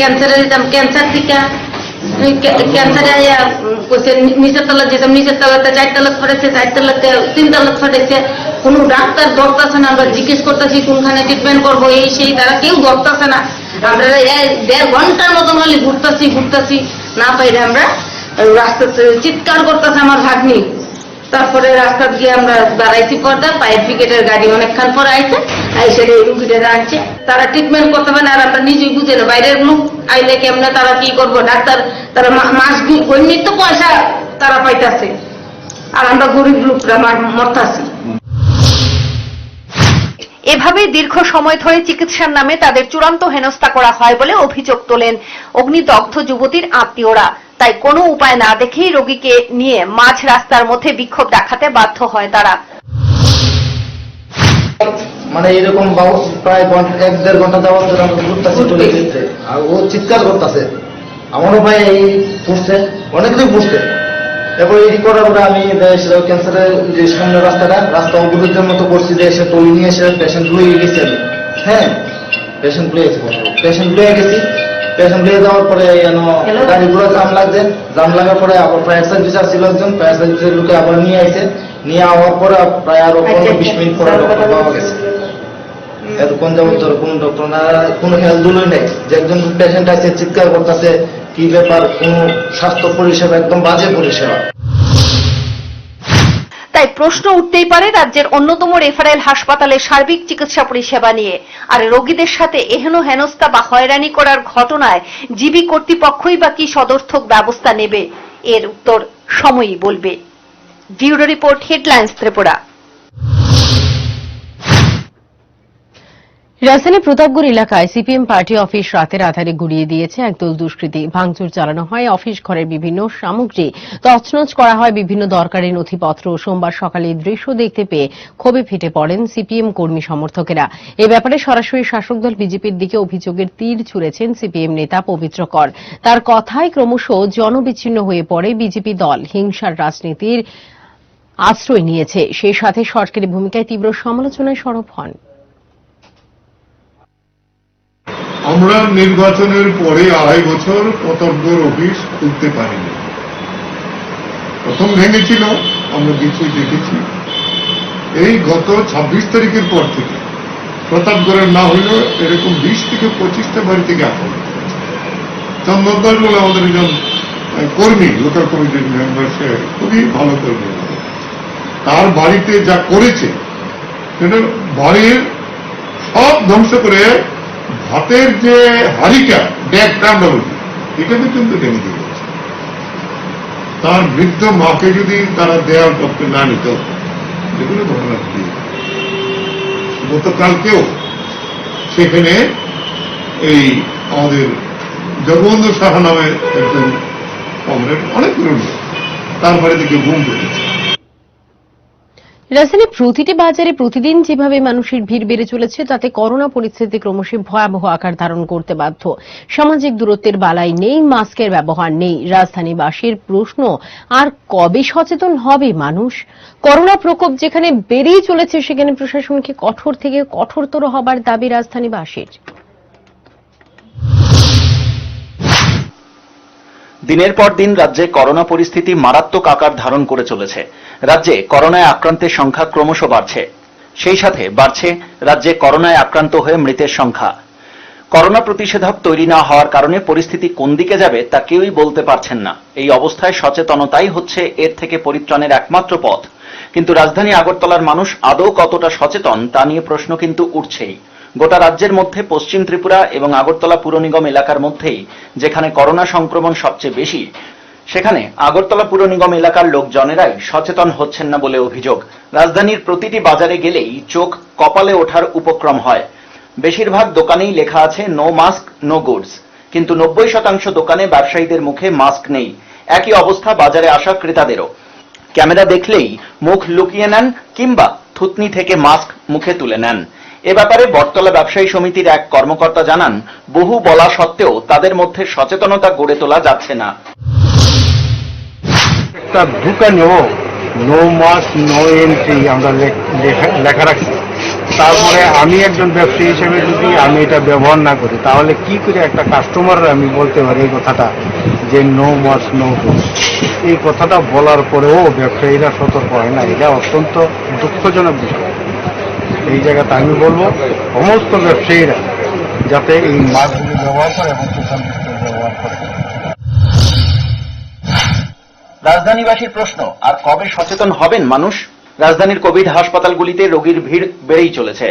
ক্যান্সারে যেতাম, ক্যান্সার টিকা ক্যান্সারে নিচের তলা যেতাম, নিচের তলাতে 4 তলা ছড়েছে, 4 তলাতে 3 তলা ছড়েছে, কোনো ডাক্তার ধরতেছে না। আমরা জিজ্ঞেস করতেছি কোনখানে ট্রিটমেন্ট করবো, এই সেই, তারা কেউ ধরতেছে না। আমরা 1.5 ঘন্টার মতন হলে ঘুরতেছি না পাইলে আমরা রাস্তাতে চিৎকার করতেছে আমার ভাগ্নি। তারপরে রাস্তা দিয়ে আমরা দাঁড়াইছি পর্দা, ফায়ার ব্রিগেডের গাড়ি অনেকক্ষণ পরে আইছে, আইসে এই রুগীদের আনছে। তারা ট্রিটমেন্ট করতে পারে না, আর আমরা নিজেই বুঝে না বাইরের লোক আইলে কেমনে তারা কি করবো। ডাক্তার তারা মাস গণ্যিত পয়সা তারা পাইতেছে, আর আমরা গরিব লোকরা মরতাছি। এভাবে দীর্ঘ সময় ধরে চিকিৎসার নামে তাদের চূড়ান্ত হেনস্থা করা হয় বলে অভিযোগ তোলেন অগ্নিদগ্ধ যুবতীর আত্মীয়রা। তাই কোনো উপায় না দেখেই রোগীকে নিয়ে মাঝ রাস্তার মধ্যে বিক্ষোভ দেখাতে বাধ্য হয় তারা। মানে এরকম প্রায় 1-1.5 ঘন্টা যাওয়ার জন্য আমরা ঘুরতেছি চলে গেছে, আর ও চিৎকার করতেছে। আমারও ভাই এই পড়ছে, অনেক কিছু পড়ছে। এরপর এই করার পরে আমি ক্যান্সারের যে সামনে রাস্তা অবরোধের মতো করছি, যে এসে টলি নিয়ে এসে পেশেন্ট লয়ে গেছি আমি। হ্যাঁ, পেশেন্ট লয়ে গেছি। পেশেন্ট লয়ে যাওয়ার পরে গাড়িগুলো জাম লাগছে, জাম লাগার পরে আবার ফায়ার সার্ভিস আসছিল একজন, ফায়ার সার্ভিসের লোকে আবার নিয়ে আসে। নিয়ে আওয়ার পরে প্রায় আরো 15-20 মিনিট পরে ডক্টর পাওয়া গেছে। এতক্ষণ যেমন ধরো কোনো ডক্টর না, কোনো হেলদুলোই নেই, যে একজন পেশেন্ট আছে চিৎকার করতেছে, কি ব্যাপার, কোন স্বাস্থ্য পরিষেবা একদম বাজে পরিষেবা। তাই প্রশ্ন উঠতেই পারে রাজ্যের অন্যতম রেফারেল হাসপাতালের সার্বিক চিকিৎসা পরিষেবা নিয়ে। আর রোগীদের সাথে এহেন হেনস্থা বা হয়রানি করার ঘটনায় জিবি কর্তৃপক্ষই বা কি সদর্থক ব্যবস্থা নেবে, এর উত্তর সময়ই বলবে। Bureau report, headlines Tripura. রাজধানীর প্রতাপগড় এলাকায় সিপিএম পার্টি অফিস রাতের আধারে গুড়িয়ে দিয়েছে একদল দুষ্কৃতী। ভাঙচুর চালানো হয় অফিস ঘরের বিভিন্ন সামগ্রী, তছনছ করা হয় বিভিন্ন দরকারি নথিপত্র। সোমবার সকালে দৃশ্য দেখতে পেয়ে ক্ষোভে ফেটে পড়েন সিপিএম কর্মী সমর্থকেরা। এ ব্যাপারে সরাসরি শাসক দল বিজেপির দিকে অভিযোগের তীর ছুড়েছেন সিপিএম নেতা পবিত্র কর। তার কথায় ক্রমশ জনবিচ্ছিন্ন হয়ে পড়ে বিজেপি দল। হিংসার রাজনীতির আশ্রয় নিয়েছে, সেই সাথে সরকারি ভূমিকায় তীব্র সমালোচনায় সরব হন। আমরা নির্বাচনের পরে 2.5 বছর প্রতাপগড় অফিস খুলতে পারিনি। প্রথম ভেঙেছিল, আমরা কিছুই দেখেছি। এই গত 26 তারিখের পর থেকে প্রতাপগড়ের না হইলেও এরকম 20 থেকে 25টা বাড়ি থেকে আক্রমণ করেছে। চন্দনদাস বলে আমাদের একজন কর্মী, লোকাল কমিটির মেম্বার, সে খুবই ভালো কর্মী। তার বাড়িতে যা করেছে সেটা বাড়ির সব ধ্বংস করে ভাতের যে হারিকা ব্যাগটা আমরা বলি, এটা পর্যন্ত ভেঙে দিয়েছে। তার বৃদ্ধ মাকে যদি তারা দেওয়ার পক্ষে না নিত, যেগুলো ঘটনা ঘটিয়ে গতকালকেও সেখানে এই আমাদের জগবন্ধু সাহা নামে একজন কমরেড, অনেকগুলো লোক তার বাড়ি থেকে গুম করেছে। রাজধানীর প্রতিটি বাজারে প্রতিদিন যেভাবে মানুষের ভিড় বেড়ে চলেছে, তাতে করোনা পরিস্থিতি ক্রমশ ভয়াবহ আকার ধারণ করতে বাধ্য। সামাজিক দূরত্বের বালাই নেই, মাস্কের ব্যবহার নেই। রাজধানীবাসীর প্রশ্ন, আর কবে সচেতন হবে মানুষ? করোনা প্রকোপ যেখানে বেড়েই চলেছে, সেখানে প্রশাসনকে কঠোর থেকে কঠোরতর হবার দাবি রাজধানীবাসীর। দিনের পর দিন রাজ্যে করোনা পরিস্থিতি মারাত্মক আকার ধারণ করে চলেছে। রাজ্যে করোনায় আক্রান্তের সংখ্যা ক্রমশ বাড়ছে, সেই সাথে বাড়ছে রাজ্যে করোনায় আক্রান্ত হয়ে মৃতের সংখ্যা। করোনা প্রতিষেধক তৈরি না হওয়ার কারণে পরিস্থিতি কোন দিকে যাবে তা কেউই বলতে পারছেন না। এই অবস্থায় সচেতনতাই হচ্ছে এর থেকে পরিত্রাণের একমাত্র পথ। কিন্তু রাজধানী আগরতলার মানুষ আদৌ কতটা সচেতন তা নিয়ে প্রশ্ন কিন্তু উঠছেই। গোটা রাজ্যের মধ্যে পশ্চিম ত্রিপুরা এবং আগরতলা পুর নিগম এলাকার মধ্যেই যেখানে করোনা সংক্রমণ সবচেয়ে বেশি, সেখানে আগরতলা পুর নিগম এলাকার লোকজনেরাই সচেতন হচ্ছেন না বলে অভিযোগ। রাজধানীর প্রতিটি বাজারে গেলেই চোখ কপালে ওঠার উপক্রম হয়। বেশিরভাগ দোকানেই লেখা আছে নো মাস্ক নো গুডস, কিন্তু 90% দোকানে ব্যবসায়ীদের মুখে মাস্ক নেই। একই অবস্থা বাজারে আসা ক্রেতাদেরও। ক্যামেরা দেখলেই মুখ লুকিয়ে নেন কিংবা থুতনি থেকে মাস্ক মুখে তুলে নেন। এ ব্যাপারে বটতলা ব্যবসায়ী সমিতির এক কর্মকর্তা জানান, বহু বলা সত্ত্বেও তাদের মধ্যে সচেতনতা গড়ে তোলা যাচ্ছে না। একটা দোকানেও নো মাস্ক নো এন্ট্রি আমরা লেখা রাখছি, তারপরে আমি একজন ব্যবসায়ী হিসেবে যদি আমি এটা ব্যবহার না করি তাহলে কি করে একটা কাস্টমার আমি বলতে পারি এই কথাটা যে নো মাস্ক নো গুডস। এই কথাটা বলার পরেও ব্যবসায়ীরা সতর্ক হয় না, এটা অত্যন্ত দুঃখজনক বিষয়। এই জায়গাতে আমি বলবো সমস্ত ব্যবসায়ীরা যাতে এই মাস্কগুলি ব্যবহার করে এবং সোশ্যাল ডিস্টেন্স ব্যবহার করে। রাজধানীবাসীর প্রশ্ন, আর কবে সচেতন হবেন মানুষ? রাজধানীর কোভিড হাসপাতালগুলিতে রোগীর ভিড় বেড়েই চলেছে।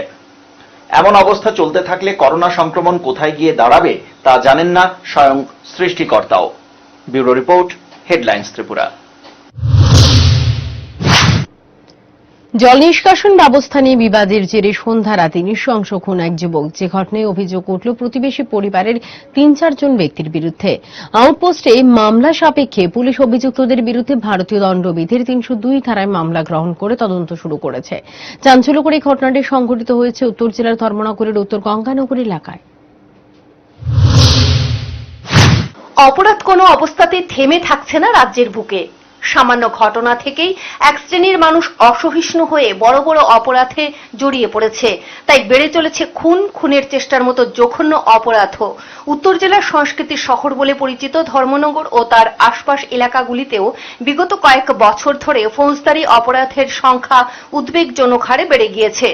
এমন অবস্থা চলতে থাকলে করোনা সংক্রমণ কোথায় গিয়ে দাঁড়াবে তা জানেন না স্বয়ং সৃষ্টিকর্তাও। Bureau report, headlines Tripura. জল নিষ্কাশন ব্যবস্থা নিয়ে বিবাদের জেরে সন্ধ্যা রাতে নৃশংস খুন এক যুবক। যে ঘটনায় অভিযোগ উঠল প্রতিবেশী পরিবারের ৩-৪ জন ব্যক্তির বিরুদ্ধে। আউটপোস্টে মামলা সাপেক্ষে পুলিশ অভিযুক্তদের বিরুদ্ধে ভারতীয় দণ্ডবিধির ৩০২ ধারায় মামলা গ্রহণ করে তদন্ত শুরু করেছে। চাঞ্চল্যকর এই ঘটনাটি সংঘটিত হয়েছে উত্তর জেলার ধর্মনগরের উত্তর গঙ্গানগর এলাকায়। অপরাধ কোনো অবস্থাতেই থেমে থাকছে না রাজ্যের বুকে। সামান্য ঘটনা থেকেই এক শ্রেণীর মানুষ অসহিষ্ণু হয়ে বড় বড় অপরাধে জড়িয়ে পড়েছে। তাই বেড়ে চলেছে খুনের চেষ্টার মতো জঘন্য অপরাধও। উত্তর জেলার সংস্কৃতির শহর বলে পরিচিত ধর্মনগর ও তার আশপাশ এলাকাগুলিতেও বিগত কয়েক বছর ধরে ফৌজদারি অপরাধের সংখ্যা উদ্বেগজনক হারে বেড়ে গিয়েছে।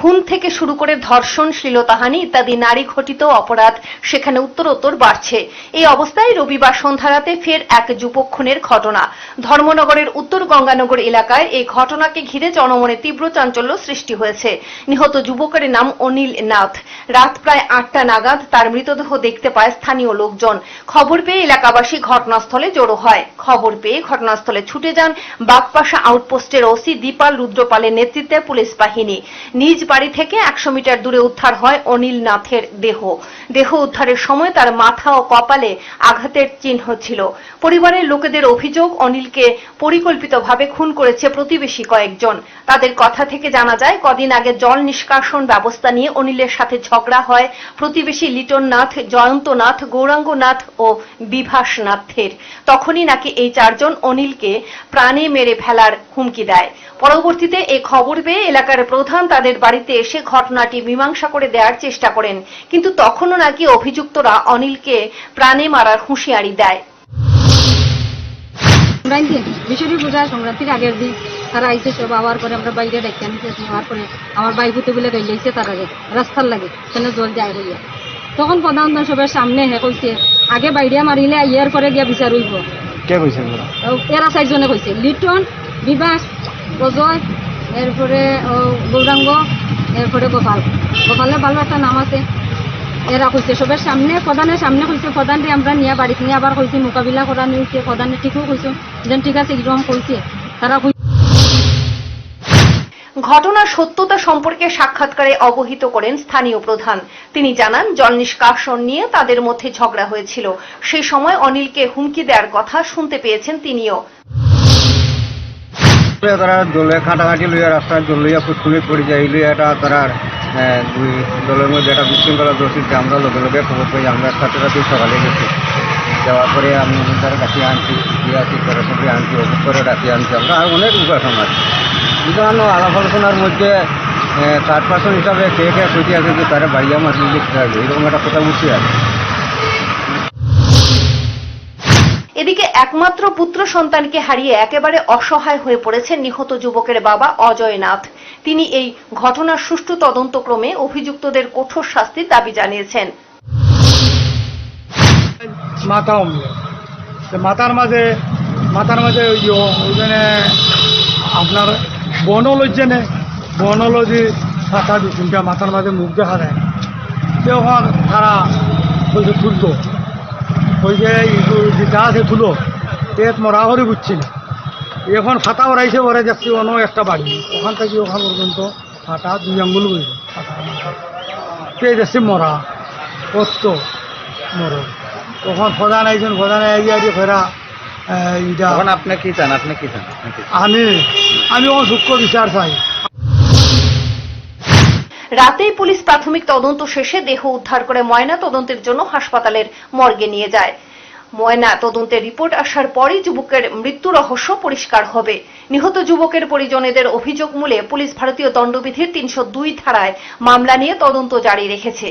খুন থেকে শুরু করে ধর্ষণ, শ্লীলতাহানি ইত্যাদি নারী ঘটিত অপরাধ সেখানে উত্তরোত্তর বাড়ছে। এই অবস্থায় রবিবার সন্ধ্যা রাতে ফের এক যুবক খুনের ঘটনা। ধর্মনগরের উত্তর গঙ্গানগর এলাকায় এই ঘটনাকে ঘিরে জনমনে তীব্র চাঞ্চল্য সৃষ্টি হয়েছে। নিহত যুবকের নাম অনিল নাথ। রাত প্রায় ৮টা নাগাদ তার মৃতদেহ দেখতে পায় স্থানীয় লোকজন। খবর পেয়ে এলাকাবাসী ঘটনাস্থলে জড়ো হয়। খবর পেয়ে ঘটনাস্থলে ছুটে যান বাগপাশা আউটপোস্টের ওসি দীপাল রুদ্রপালের নেতৃত্বে পুলিশ বাহিনী। নিজ বাড়ি থেকে ১০০ মিটার দূরে উদ্ধার হয় অনিল নাথের দেহ উদ্ধারের সময় তার মাথা ও কপালে আঘাতের চিহ্ন ছিল। পরিবারের লোকেদের অভিযোগ অনিলকে পরিকল্পিতভাবে খুন করেছে প্রতিবেশী কয়েকজন। তাদের কথা থেকে জানা যায় কদিন আগে জল নিষ্কাশন ব্যবস্থা নিয়ে অনিলের সাথে ঝগড়া হয় প্রতিবেশী লিটন নাথ, জয়ন্ত নাথ, গৌরাঙ্গ নাথ ও বিভাস নাথের। তখনই নাকি এই ৪ জন অনিলকে প্রাণে মেরে ফেলার হুমকি দেয়। পরবর্তীতে এই খবর পেয়ে এলাকার প্রধান তাদের বাড়িতে এসে ঘটনাটি মীমাংসা করে দেওয়ার চেষ্টা করেন, কিন্তু তখনও নাকি অভিযুক্তরা অনিলকে প্রাণে মারার হুঁশিয়ারি দেয়। বিশ্বরী পূজা সংক্রান্তির আগের দিন তারা আইসে সব আবার করে আমরা বাইরে ডেকে আনতে হওয়ার পরে আমার বাইক হতে বলে গাইলেছে তারা রাস্তার লাগে সেখানে জল যায় হইয়া। তখন প্রধান সবের সামনে কইছে আগে বাইরে মারিলে ইয়ার পরে গিয়া বিচার হইব। কে কইছে? এরা ৪ জনে কইছে, লিটন, বিভাস, অজয়, এরপরে গৌরাঙ্গ, এরপরে গোপালের ভালো একটা নাম আছে। এরা কইছে সবের সামনে, প্রধানের সামনে কইছে। প্রধানটি আমরা নিয়ে বাড়িতে নিয়ে আবার কইছি মোকাবিলা করা নিয়েছে। প্রধানে ঠিকও কইছে যেন ঠিক আছে এরকম কইছে তারা। ঘটনার সত্যতা সম্পর্কে সাক্ষাৎকারে অবহিত করেন স্থানীয় প্রধান। তিনি জানান জল নিষ্কাশন নিয়ে তাদের মধ্যে ঝগড়া হয়েছিল। সেই সময় অনিলকে হুমকি দেওয়ার কথা শুনতে পেয়েছেন তিনিও। তারা দলে খাটাখাটি লইয়া রাস্তায় জল লইয়া ফুটফুটে পড়ে যায় লইয়া এটা তারা দুই দলের মধ্যে একটা বিশৃঙ্খলা দর্শিত। আমরা লগে লগে খবর পাই, আমরা 7টা রাতে সকালে গেছি। যাওয়ার পরে আমি তারা ডাকিয়ে আনছি, তারা সবাই আনছি, অফিস করে ডাকিয়ে আনছি। আমরা আর অনেক উপাসন আছে বিভিন্ন আলাপ আলোচনার মধ্যে 3rd পার্সন হিসাবে কে কইতে আছে যে তারা বাইয়া মাছ লিখতে হবে, এরকম একটা কথা বুঝতে আছে। এদিকে একমাত্র পুত্র সন্তানকে হারিয়ে একেবারে অসহায় হয়ে পড়েছেন নিহত যুবকের বাবা অজয় নাথ। তিনি এই ঘটনার সুষ্ঠু তদন্তক্রমে অভিযুক্তদের কঠোর শাস্তির দাবি জানিয়েছেন। মাথার মাঝে ওইখানে আপনার বনলো যে ছাতা দুটা মাথার মাঝে মুখ দেখা যায়, তখন তারা বলছে তুলতো, ওই যে যেটা আছে তুলো পেট মরা করে বুঝছি না। এখন ফাটা ওরাইছে, ওরা যাচ্ছি অন্য একটা বাড়ি, ওখান থেকে ওখান পর্যন্ত ফাটা 2 আঙ্গুল বইছে পেয়ে যাচ্ছি মরা কত মরো। তখন প্রধান আইছেন, প্রধান আইয়া ফেরা আপনি কি চান? আমি ও সূক্ষ্ম বিচার চাই। রাতেই পুলিশ প্রাথমিক তদন্ত শেষে দেহ উদ্ধার করে ময়না তদন্তের জন্য হাসপাতালের মর্গে নিয়ে যায়। ময়না তদন্তের রিপোর্ট আসার পরই যুবকের মৃত্যু রহস্য পরিষ্কার হবে। নিহত যুবকের পরিজনেদের অভিযোগ মূলে পুলিশ ভারতীয় দণ্ডবিধির ৩০২ ধারায় মামলা নিয়ে তদন্ত জারি রেখেছে।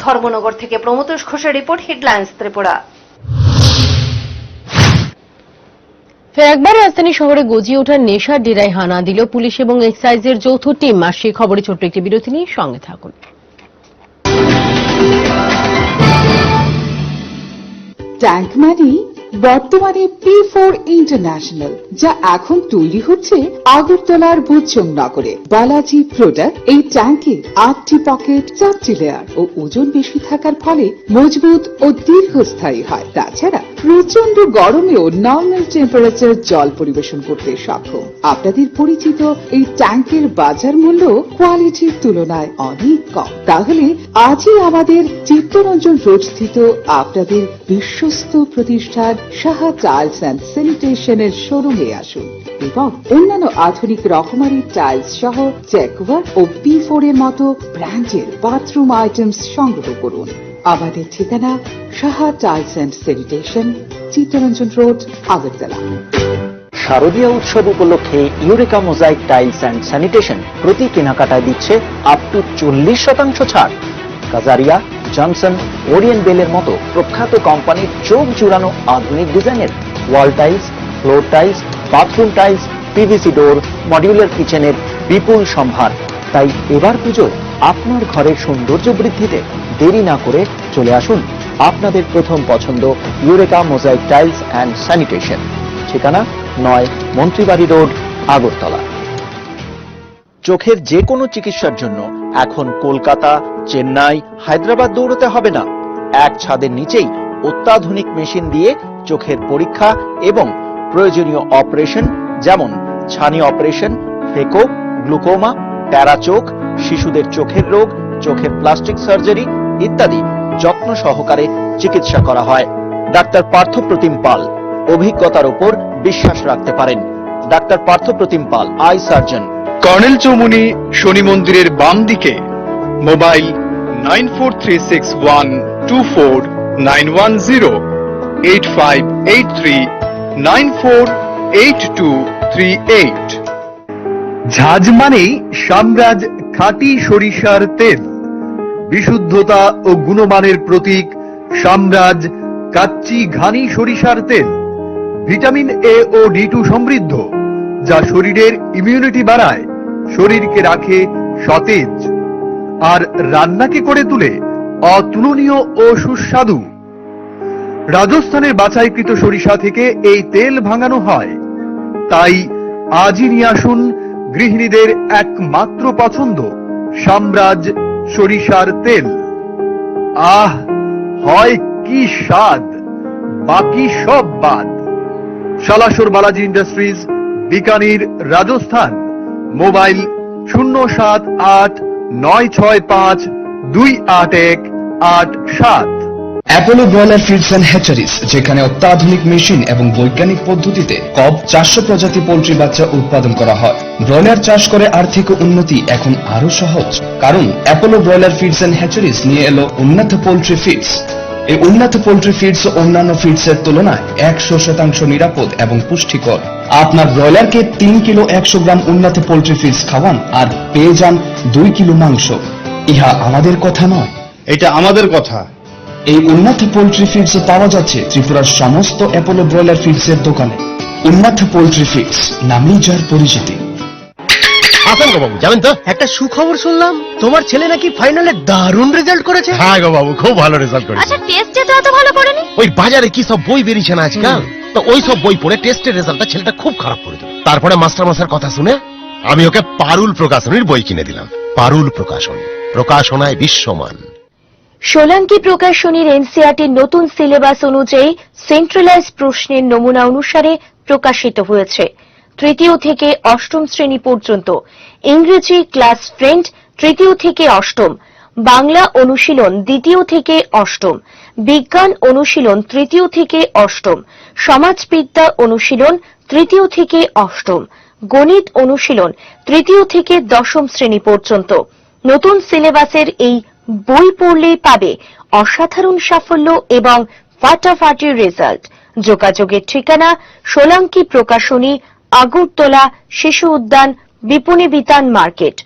ধর্মনগর থেকে প্রমোতোষ ঘোষের রিপোর্ট, হেডলাইন্স ত্রিপুরা। ফের একবার রাজধানী শহরে গজিয়ে ওঠার নেশার ডেরায় হানা দিল পুলিশ এবং এক্সাইজের যৌথ টিম। আর সেই খবরে ছোট্ট একটি বিরতি নিয়ে সঙ্গে থাকুন। ট্যাঙ্ক মানি বর্তমানে P4 ইন্টারন্যাশনাল, যা এখন তৈরি হচ্ছে আগরতলার বুচং নগরে। বালাজি প্রোডাক্ট এই ট্যাঙ্কে 8টি পকেট, 4টি লেয়ার ও ওজন বেশি থাকার ফলে মজবুত ও দীর্ঘস্থায়ী হয়। তাছাড়া প্রচন্ড গরমেও নর্মাল টেম্পারেচার জল পরিবেশন করতে সক্ষম। আপনাদের পরিচিত এই ট্যাঙ্কের বাজার মূল্য কোয়ালিটির তুলনায় অনেক কম। তাহলে আজই আমাদের চিত্তরঞ্জন রোড স্থিত আপনাদের বিশ্বস্ত প্রতিষ্ঠান সাহা টাইলস অ্যান্ড স্যানিটেশনের শোরুমে আসুন এবং অন্যান্য আধুনিক রকমারি টাইলস সহ চেকওয়ার্ক ও P4 এর মতো ব্র্যান্ডের বাথরুম আইটেমস সংগ্রহ করুন। আমাদের ঠিকানা Saha tiles and sanitation, Chittaranjan road, Agartala. শারদীয় উৎসব উপলক্ষে eureka mosaic tiles and sanitation প্রতি কেনাকাটায় দিচ্ছে আপ টু 40% ছাড়। কাজারিয়া, জনসন, ওরিয়েন্ট বেলের মতো প্রখ্যাত কোম্পানির চোখ জুড়ানো আধুনিক ডিজাইনের wall tiles, floor tiles, bathroom tiles, PVC ডোর, মডিউলার কিচেনের বিপুল সম্ভার। তাই এবার পুজোয় আপনার ঘরের সৌন্দর্য বৃদ্ধিতে দেরি না করে চলে আসুন আপনাদের প্রথম পছন্দ eureka mosaic tiles and sanitation. ঠিকানা 9 মন্ত্রীবাড়ি রোড, আগরতলা। চোখের যে কোনো চিকিৎসার জন্য এখন কলকাতা, চেন্নাই, হায়দ্রাবাদ দৌড়তে হবে না। এক ছাদের নিচেই অত্যাধুনিক মেশিন দিয়ে চোখের পরীক্ষা এবং প্রয়োজনীয় অপারেশন যেমন ছানি অপারেশন, ফেকো, গ্লুকোমা, প্যারা চোখ, শিশুদের চোখের রোগ, চোখের প্লাস্টিক সার্জারি ইত্যাদি যত্ন সহকারে চিকিৎসা করা হয়। ডাক্তার পার্থপ্রতিম পাল, অভিজ্ঞতার উপর বিশ্বাস রাখতে পারেন। Doctor Parthapratim Pal, I surgeon, colonel Chowmuhani শনি মন্দিরের বাম দিকে। মোবাইল 9436124910, 8583948238। ঝাঁজ মানেই সাম্রাজ খাঁটি সরিষার তেল, বিশুদ্ধতা ও গুণমানের প্রতীক সাম্রাজ কাচ্চি ঘানি সরিষার তেল। ভিটামিন এ ও D2 সমৃদ্ধ, যা শরীরের ইমিউনিটি বাড়ায়, শরীরকে রাখে সতেজ আর রান্নাকে করে তুলে অতুলনীয় ও সুস্বাদু। রাজস্থানের বাছাইকৃত সরিষা থেকে এই তেল ভাঙানো হয়। তাই আজই নিয়ে আসুন গৃহিণীদের একমাত্র পছন্দ সাম্রাজ সরিষার তেল। আহ, হয় কি স্বাদ, বাকি সব বাদ। Salasar Balaji industries, Bikaner, Rajasthan. Mobile 07896528187। Apollo broiler feeds and hatcheries, যেখানে অত্যাধুনিক মেশিন এবং বৈজ্ঞানিক পদ্ধতিতে কব 400 প্রজাতি পোল্ট্রি বাচ্চা উৎপাদন করা হয়। ব্রয়লার চাষ করে আর্থিক উন্নতি এখন আরো সহজ, কারণ Apollo broiler feeds and hatcheries নিয়ে এলো উন্নত পোল্ট্রি ফিডস। এই উন্নত পোল্ট্রি ফিডস অন্যান্য ফিডস এর তুলনায় 100% নিরাপদ এবং পুষ্টিকর। আপনার ব্রয়লারকে 3 কিলো 100 গ্রাম উন্নত পোল্ট্রি ফিডস খাওয়ান আর পেয়ে যান 2 কিলো মাংস। ইহা আমাদের কথা নয়, এটা আমাদের কথা। এই উন্নত পোল্ট্রি ফিডস পাওয়া যাচ্ছে ত্রিপুরার সমস্ত অ্যাপোলো ব্রয়লার ফিডস এর দোকানে। উন্নত পোল্ট্রি ফিডস, নামেই যার পরিচিতি। হাসান বাবু, জানেন তো একটা সুখবর শুনলাম, তোমার ছেলে নাকি ফাইনালে দারুণ রেজাল্ট করেছে। হ্যাঁ গো বাবু, খুব ভালো রেজাল্ট করেছে। আচ্ছা, টেস্টে তো এত ভালো করেনি। ওই বাজারে কি সব বই বেরিয়েছে না আজকাল, তো ওই সব বই পড়ে টেস্টের রেজাল্টটা ছেলেটা খুব খারাপ করে দিল। তারপরে মাস্টার মশাইয়ের কথা শুনে আমি ওকে পারুল প্রকাশনীর বই কিনে দিলাম। পারুল প্রকাশনী, প্রকাশনায় বিশ্বমান। সোলাঙ্কি প্রকাশনীর এনসিইআরটির নতুন সিলেবাস অনুযায়ী সেন্ট্রালাইজ প্রশ্নের নমুনা অনুসারে প্রকাশিত হয়েছে। তৃতীয় থেকে অষ্টম শ্রেণী পর্যন্ত ইংরেজি ক্লাস ফ্রেন্ড 3য় থেকে 8ম, বাংলা অনুশীলন 2য় থেকে 8ম, বিজ্ঞান অনুশীলন 3য় থেকে 8ম, সমাজবিদ্যা অনুশীলন 3য় থেকে 8ম, গণিত অনুশীলন 3য় থেকে 10ম শ্রেণী পর্যন্ত। নতুন সিলেবাসের এই বই পড়লেই পাবে অসাধারণ সাফল্য এবং ফাটাফাটি রেজাল্ট। যোগাযোগের ঠিকানা সোলাঙ্কি প্রকাশনী, আগরতলা, শিশু উদ্যান, বিপণী বিতান মার্কেট।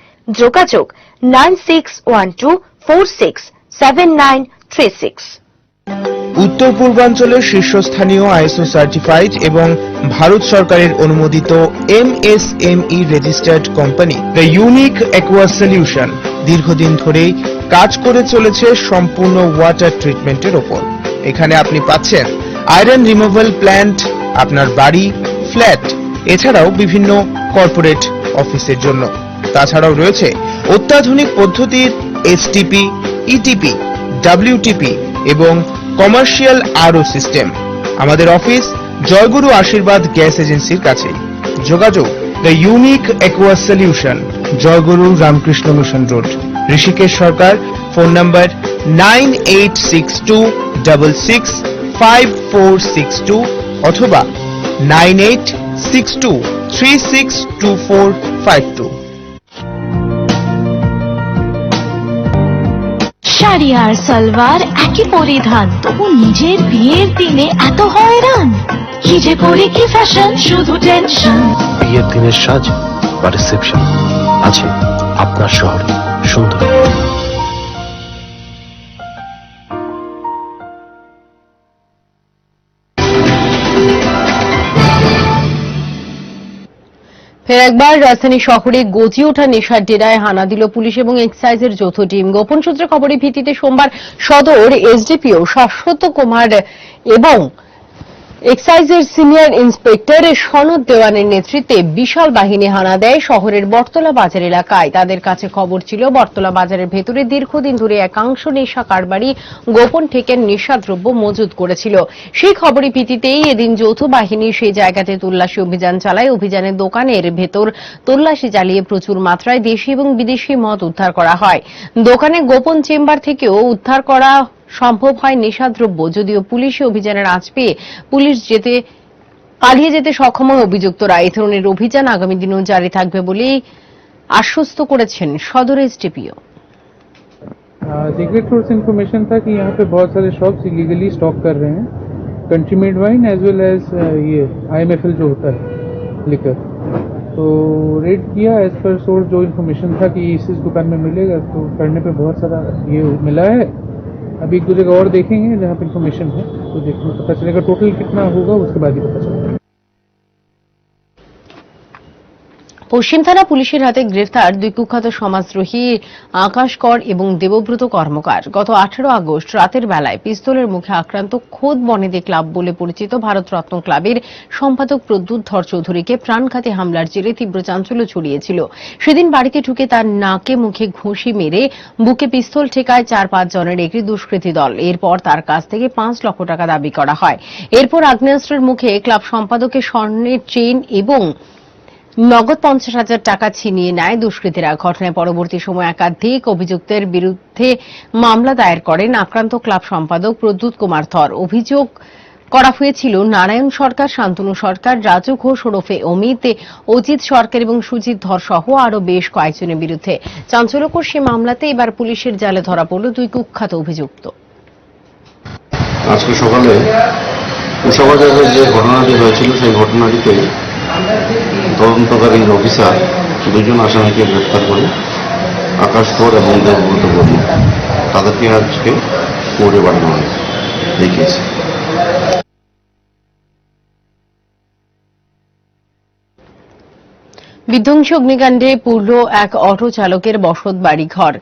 যোগাযোগ 9612467936। উত্তর পূর্বাঞ্চলের শীর্ষস্থানীয় আইএসও সার্টিফাইড এবং ভারত সরকারের অনুমোদিত MSME registered company the unique aqua solution দীর্ঘদিন ধরেই কাজ করে চলেছে সম্পূর্ণ ওয়াটার ট্রিটমেন্টের ওপর। এখানে আপনি পাচ্ছেন আয়রন রিমুভাল প্ল্যান্ট আপনার বাড়ি, ফ্ল্যাট, এছাড়াও বিভিন্ন কর্পোরেট অফিসের জন্য। তাছাড়াও রয়েছে অত্যাধুনিক পদ্ধতির এসটিপি, ইটিপি, ডাব্লিউটিপি এবং কমার্শিয়াল আরও সিস্টেম। আমাদের অফিস জয়গুরু আশীর্বাদ গ্যাস এজেন্সির কাছে। যোগাযোগ the unique aqua solution, Joyguru Ramakrishna mission road, Rishikesh Sarkar. Phone number 9862665462 অথবা 9862362452। শাড়ি আর সালোয়ার একই পরিধান, তবু নিজের বিয়ের দিনে এত হয়রান। কি যে করি কি ফ্যাশন, শুধু টেনশন। বিয়ের দিনের সাজ বা রিসেপশন আছে আপনার শহরে সুন্দর। ফের একবার রাজধানী শহরে গজিয়ে ওঠা নেশার ডেরায় হানা দিল পুলিশ এবং এক্সাইজের যৌথ টিম। গোপন সূত্রে খবরের ভিত্তিতে সোমবার সদর এসডিপিও শাশ্বত কুমার এবং এক্সাইজের সিনিয়র ইন্সপেক্টর সনদ দেওয়ানের নেতৃত্বে বিশাল বাহিনী হানা দেয় শহরের বটতলা বাজার এলাকায়। তাদের কাছে খবর ছিল বটতলা বাজারের ভেতরে দীর্ঘদিন ধরে একাংশ নেশা কারবারি গোপন ঠেকের নেশাদ্রব্য মজুত করেছিল। সেই খবরের ভিত্তিতেই এদিন যৌথ বাহিনী সেই জায়গাতে তল্লাশি অভিযান চালায়। অভিযানে দোকানের ভেতর তল্লাশি চালিয়ে প্রচুর মাত্রায় দেশি এবং বিদেশি মদ উদ্ধার করা হয়। দোকানে গোপন চেম্বার থেকেও উদ্ধার করা সম্ভব হয় নেশাদ্রব্য। যদিও পুলিশি অভিযানের আঁচ পেয়ে পুলিশ পালিয়ে যেতে সক্ষম হয় অভিযুক্তরা। এই ধরনের অভিযান আগামী দিনেও জারি থাকবে বলেই আশ্বস্ত করেছেন সদর এসডিপিও। सीक्रेट सोर्स इन्फॉर्मेशन था कि यहाँ पे बहुत सारे शॉप्स इलीगली स्टॉक कर रहे हैं country made wine as well as ये IMFL जो होता है लिकर। तो रेड किया एज पर सोर्स जो इन्फॉर्मेशन था कि इस दुकान में मिलेगा, तो करने पे बहुत सारा ये मिला है। अभी एक दो जगह और देखेंगे जहाँ पे इन्फॉर्मेशन है, तो देखने पता चलेगा टोटल कितना होगा, उसके बाद ही पता चलेगा। পশ্চিম থানা পুলিশের হাতে গ্রেফতার দুই কুখ্যাত সমাজদ্রোহী আকাশ কর এবং দেবব্রত কর্মকার। গত 18 আগস্ট রাতের বেলায় পিস্তলের মুখে আক্রান্ত খোদ বনেদি ক্লাব বলে পরিচিত ভারতরত্ন ক্লাবের সম্পাদক প্রদ্যুৎ ধর চৌধুরীকে প্রাণঘাতী হামলার জেরে তীব্র চাঞ্চল্য ছড়িয়েছিল। সেদিন বাড়িতে ঢুকে তার নাকে মুখে ঘুষি মেরে বুকে পিস্তল ঠেকায় 4-5 জনের একটি দুষ্কৃতী দল। এরপর তার কাছ থেকে 5 লক্ষ টাকা দাবি করা হয়। এরপর আগ্নেয়াস্ত্রের মুখে ক্লাব সম্পাদকের স্বর্ণের চেইন এবং নগদ 50,000 টাকা ছিনিয়ে নেয় দুষ্কৃতীরা। ঘটনায় পরবর্তী সময় একাধিক অভিযুক্তের বিরুদ্ধে মামলা দায়ের করেন আক্রান্ত ক্লাব সম্পাদক প্রদ্যুৎ কুমার ধর। অভিযোগ করা হয়েছিল নারায়ণ সরকার, শান্তনু সরকার, রাজু ঘোষ ওরফে অমিত, অজিত সরকার এবং সুজিত ধর সহ আরো বেশ কয়েকজনের বিরুদ্ধে। চাঞ্চল্যকর সে মামলাতে এবার পুলিশের জালে ধরা পড়ল দুই কুখ্যাত অভিযুক্ত। আজকে সকালে উষাবাজারে যে ঘটনাটি হয়েছিল সেই ঘটনাটিতে তদন্তকারী অফিসার দুজন আসামিকে গ্রেফতার করে আকাশ কর এবং দেবব্রত বর্মা তাদেরকে আজকে কোর্টে পাঠানো হয়েছে দেখিয়েছে। বিধ্বংসী অগ্নিকাণ্ডে পুড়ল এক অটো চালকের বসত বাড়ি ঘর।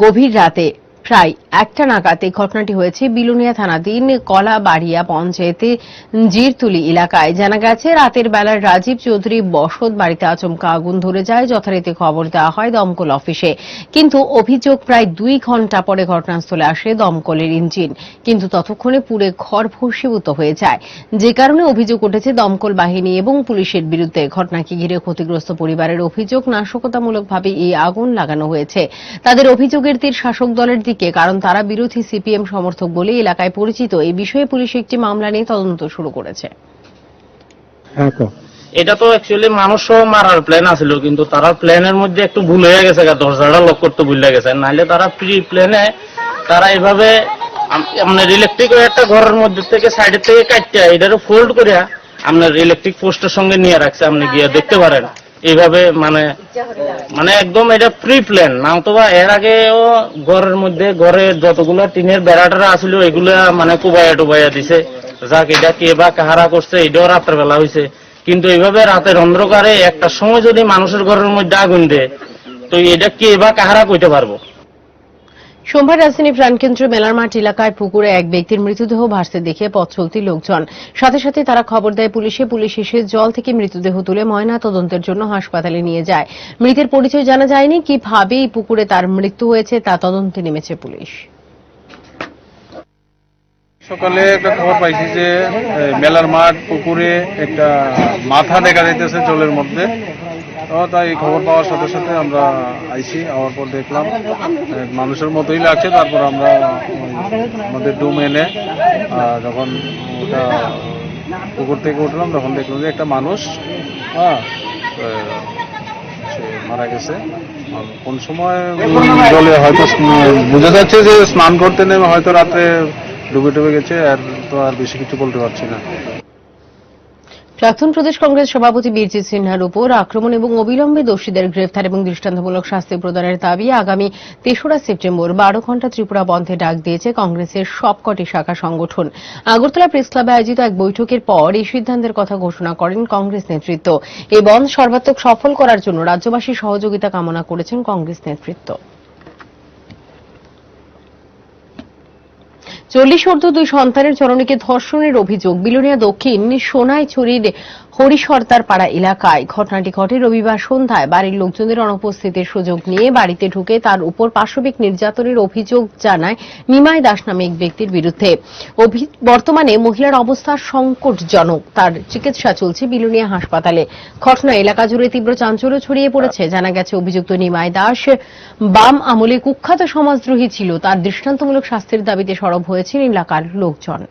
গভীর রাতে প্রায় 1টা নাগাদ এই ঘটনাটি হয়েছে বিলোনিয়া থানাধীন কলাবাড়িয়া পঞ্চায়েতে জিরতুলি এলাকায়। জানা গেছে রাতের বেলার রাজীব চৌধুরী বসত বাড়িতে আচমকা আগুন ধরে যায়। যথারীতি খবর দেওয়া হয় দমকল অফিসে, কিন্তু অভিযোগ প্রায় 2 ঘণ্টা পরে ঘটনাস্থলে আসে দমকলের ইঞ্জিন, কিন্তু ততক্ষণে পুরে ঘর ভস্মীভূত হয়ে যায়, যে কারণে অভিযোগ উঠেছে দমকল বাহিনী এবং পুলিশের বিরুদ্ধে। ঘটনাকে ঘিরে ক্ষতিগ্রস্ত পরিবারের অভিযোগ নাশকতামূলকভাবে এই আগুন লাগানো হয়েছে। তাদের অভিযোগের তীর শাসক দলের দিকে, কারণ তারা বিরোধী সিপিএম সমর্থক বলে এলাকায় পরিচিত। এই বিষয়ে পুলিশ একটি মামলা নিয়ে তদন্ত শুরু করেছে। এটা তো অ্যাকচুয়ালি মানুষও মারার প্ল্যান আছিল, কিন্তু তারা প্ল্যানের মধ্যে একটু ভুল হয়ে গেছে, দরজাটা লক করতে ভুলে গেছে। নাহলে তারা প্রি প্ল্যানে তারা এভাবে আপনার ইলেকট্রিক একটা ঘরের মধ্যে থেকে সাইডের থেকে কাটটা এটারও ফোল্ড করে আপনার ইলেকট্রিক পোস্টের সঙ্গে নিয়ে রাখছে, আপনি গিয়ে দেখতে পারেন। এইভাবে মানে একদম এটা প্রি প্ল্যান না, অথবা এর আগেও ঘরের মধ্যে ঘরে যতগুলো টিনের বেড়াটারা আসলে এগুলা মানে কুবাইয়া টুবাইয়া দিছে, যাক এটা কে বা কাহারা করছে এটাও রাতের বেলা হয়েছে। কিন্তু এইভাবে রাতের অন্ধকারে একটা সময় যদি মানুষের ঘরের মধ্যে আগুন দেয় তো এটা কে বা কাহারা কইতে পারবো। সোমবার রাজধানী প্রাণকেন্দ্র মেলার মাঠ এলাকায় পুকুরে এক ব্যক্তির মৃতদেহ ভাসতে দেখে পথ চলতি লোকজন সাথে সাথে তারা খবর দেয় পুলিশে। পুলিশ এসে জল থেকে মৃতদেহ তুলে ময়না তদন্তের জন্য হাসপাতালে নিয়ে যায়। মৃতের পরিচয় জানা যায়নি, কিভাবে এই পুকুরে তার মৃত্যু হয়েছে তা তদন্তে নেমেছে পুলিশ। সকালে একটা খবর পাইছি যে মেলার মাঠ পুকুরে একটা মাথা দেখা যাইতেছে জলের মধ্যে। তাই খবর পাওয়ার সাথে সাথে আমরা আইছি, আওয়ার পর দেখলাম মানুষের মতোই লাগছে। তারপর আমরা আমাদের ডুম এনে যখন ওটা পুকুর থেকে উঠলাম তখন দেখলাম যে একটা মানুষ সে মারা গেছে। কোন সময় জলে হয়তো বোঝা যাচ্ছে যে স্নান করতে নেমে হয়তো রাতে ডুবে গেছে, আর তো আর বেশি কিছু বলতে পারছি না। প্রাক্তন প্রদেশ কংগ্রেস সভাপতি বীরজিৎ সিনহার উপর আক্রমণ এবং অবিলম্বে দোষীদের গ্রেফতার এবং দৃষ্টান্তমূলক শাস্তি প্রদানের দাবি আগামী ৩রা সেপ্টেম্বর ১২ ঘণ্টা ত্রিপুরা বন্ধে ডাক দিয়েছে কংগ্রেসের সবকটি শাখা সংগঠন। আগরতলা প্রেস ক্লাবে আয়োজিত এক বৈঠকের পর এই সিদ্ধান্তের কথা ঘোষণা করেন কংগ্রেস নেতৃত্ব। এই বন্ধ সর্বাত্মক সফল করার জন্য রাজ্যবাসীর সহযোগিতা কামনা করেছেন কংগ্রেস নেতৃত্ব। 40 সন্তানের জননীকে ধর্ষণের অভিযোগ বিলোনিয়া দক্ষিণ সোনাইছড়ির হরিসর্দার পাড়া এলাকায়। ঘটনাটি ঘটে রবিবার সন্ধ্যায়। বাড়ির লোকজনের অনুপস্থিতির সুযোগ নিয়ে বাড়িতে ঢুকে তার উপর পাশবিক নির্যাতনের অভিযোগ জানায় নিমাই দাস নামে এক ব্যক্তির বিরুদ্ধে। বর্তমানে মহিলার অবস্থা সংকটজনক, তার চিকিৎসা চলছে বিলোনিয়া হাসপাতালে। ঘটনা এলাকা জুড়ে তীব্র চাঞ্চল্য ছড়িয়ে পড়েছে। জানা গেছে অভিযুক্ত নিমাই দাস বাম আমলে কুখ্যাত সমাজদ্রোহী ছিল। তার দৃষ্টান্তমূলক শাস্তির দাবিতে সরব হয়েছেন এলাকার লোকজন।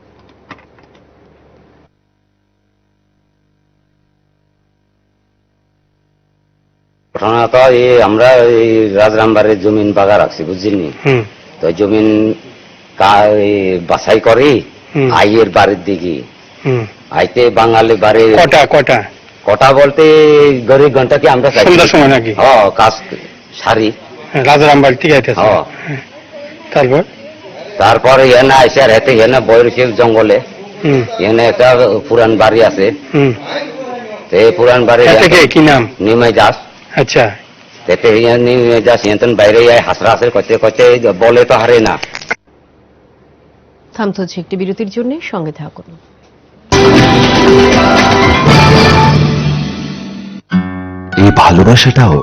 ঘটনা তো আমরা এই রাজরামবাড়ির জমিন বাগা রাখছি বুঝছিনি, তো জমিন বাছাই করি আইয়ের বাড়ির দিকে আইতে বাঙালি বাড়ি কটা বলতে গরিব ঘন্টা কি আমরা সময় নাকি কাজ সারি রাজরামবাড়ি ঠিক আছে। তারপরে এনে আইসে আর হেঁটে এনে বইরছে জঙ্গলে, এনে একটা পুরান বাড়ি আছে, পুরান বাড়ি কি নাম নিমাই দাস। আচ্ছা নিমাই দাস বাইরে হাসরা হাসরে করতে করতে বলে তো হারে না। থামতে হচ্ছে একটি বিরতির জন্য, সঙ্গে থাকুন। এই ভালোবাসাটাও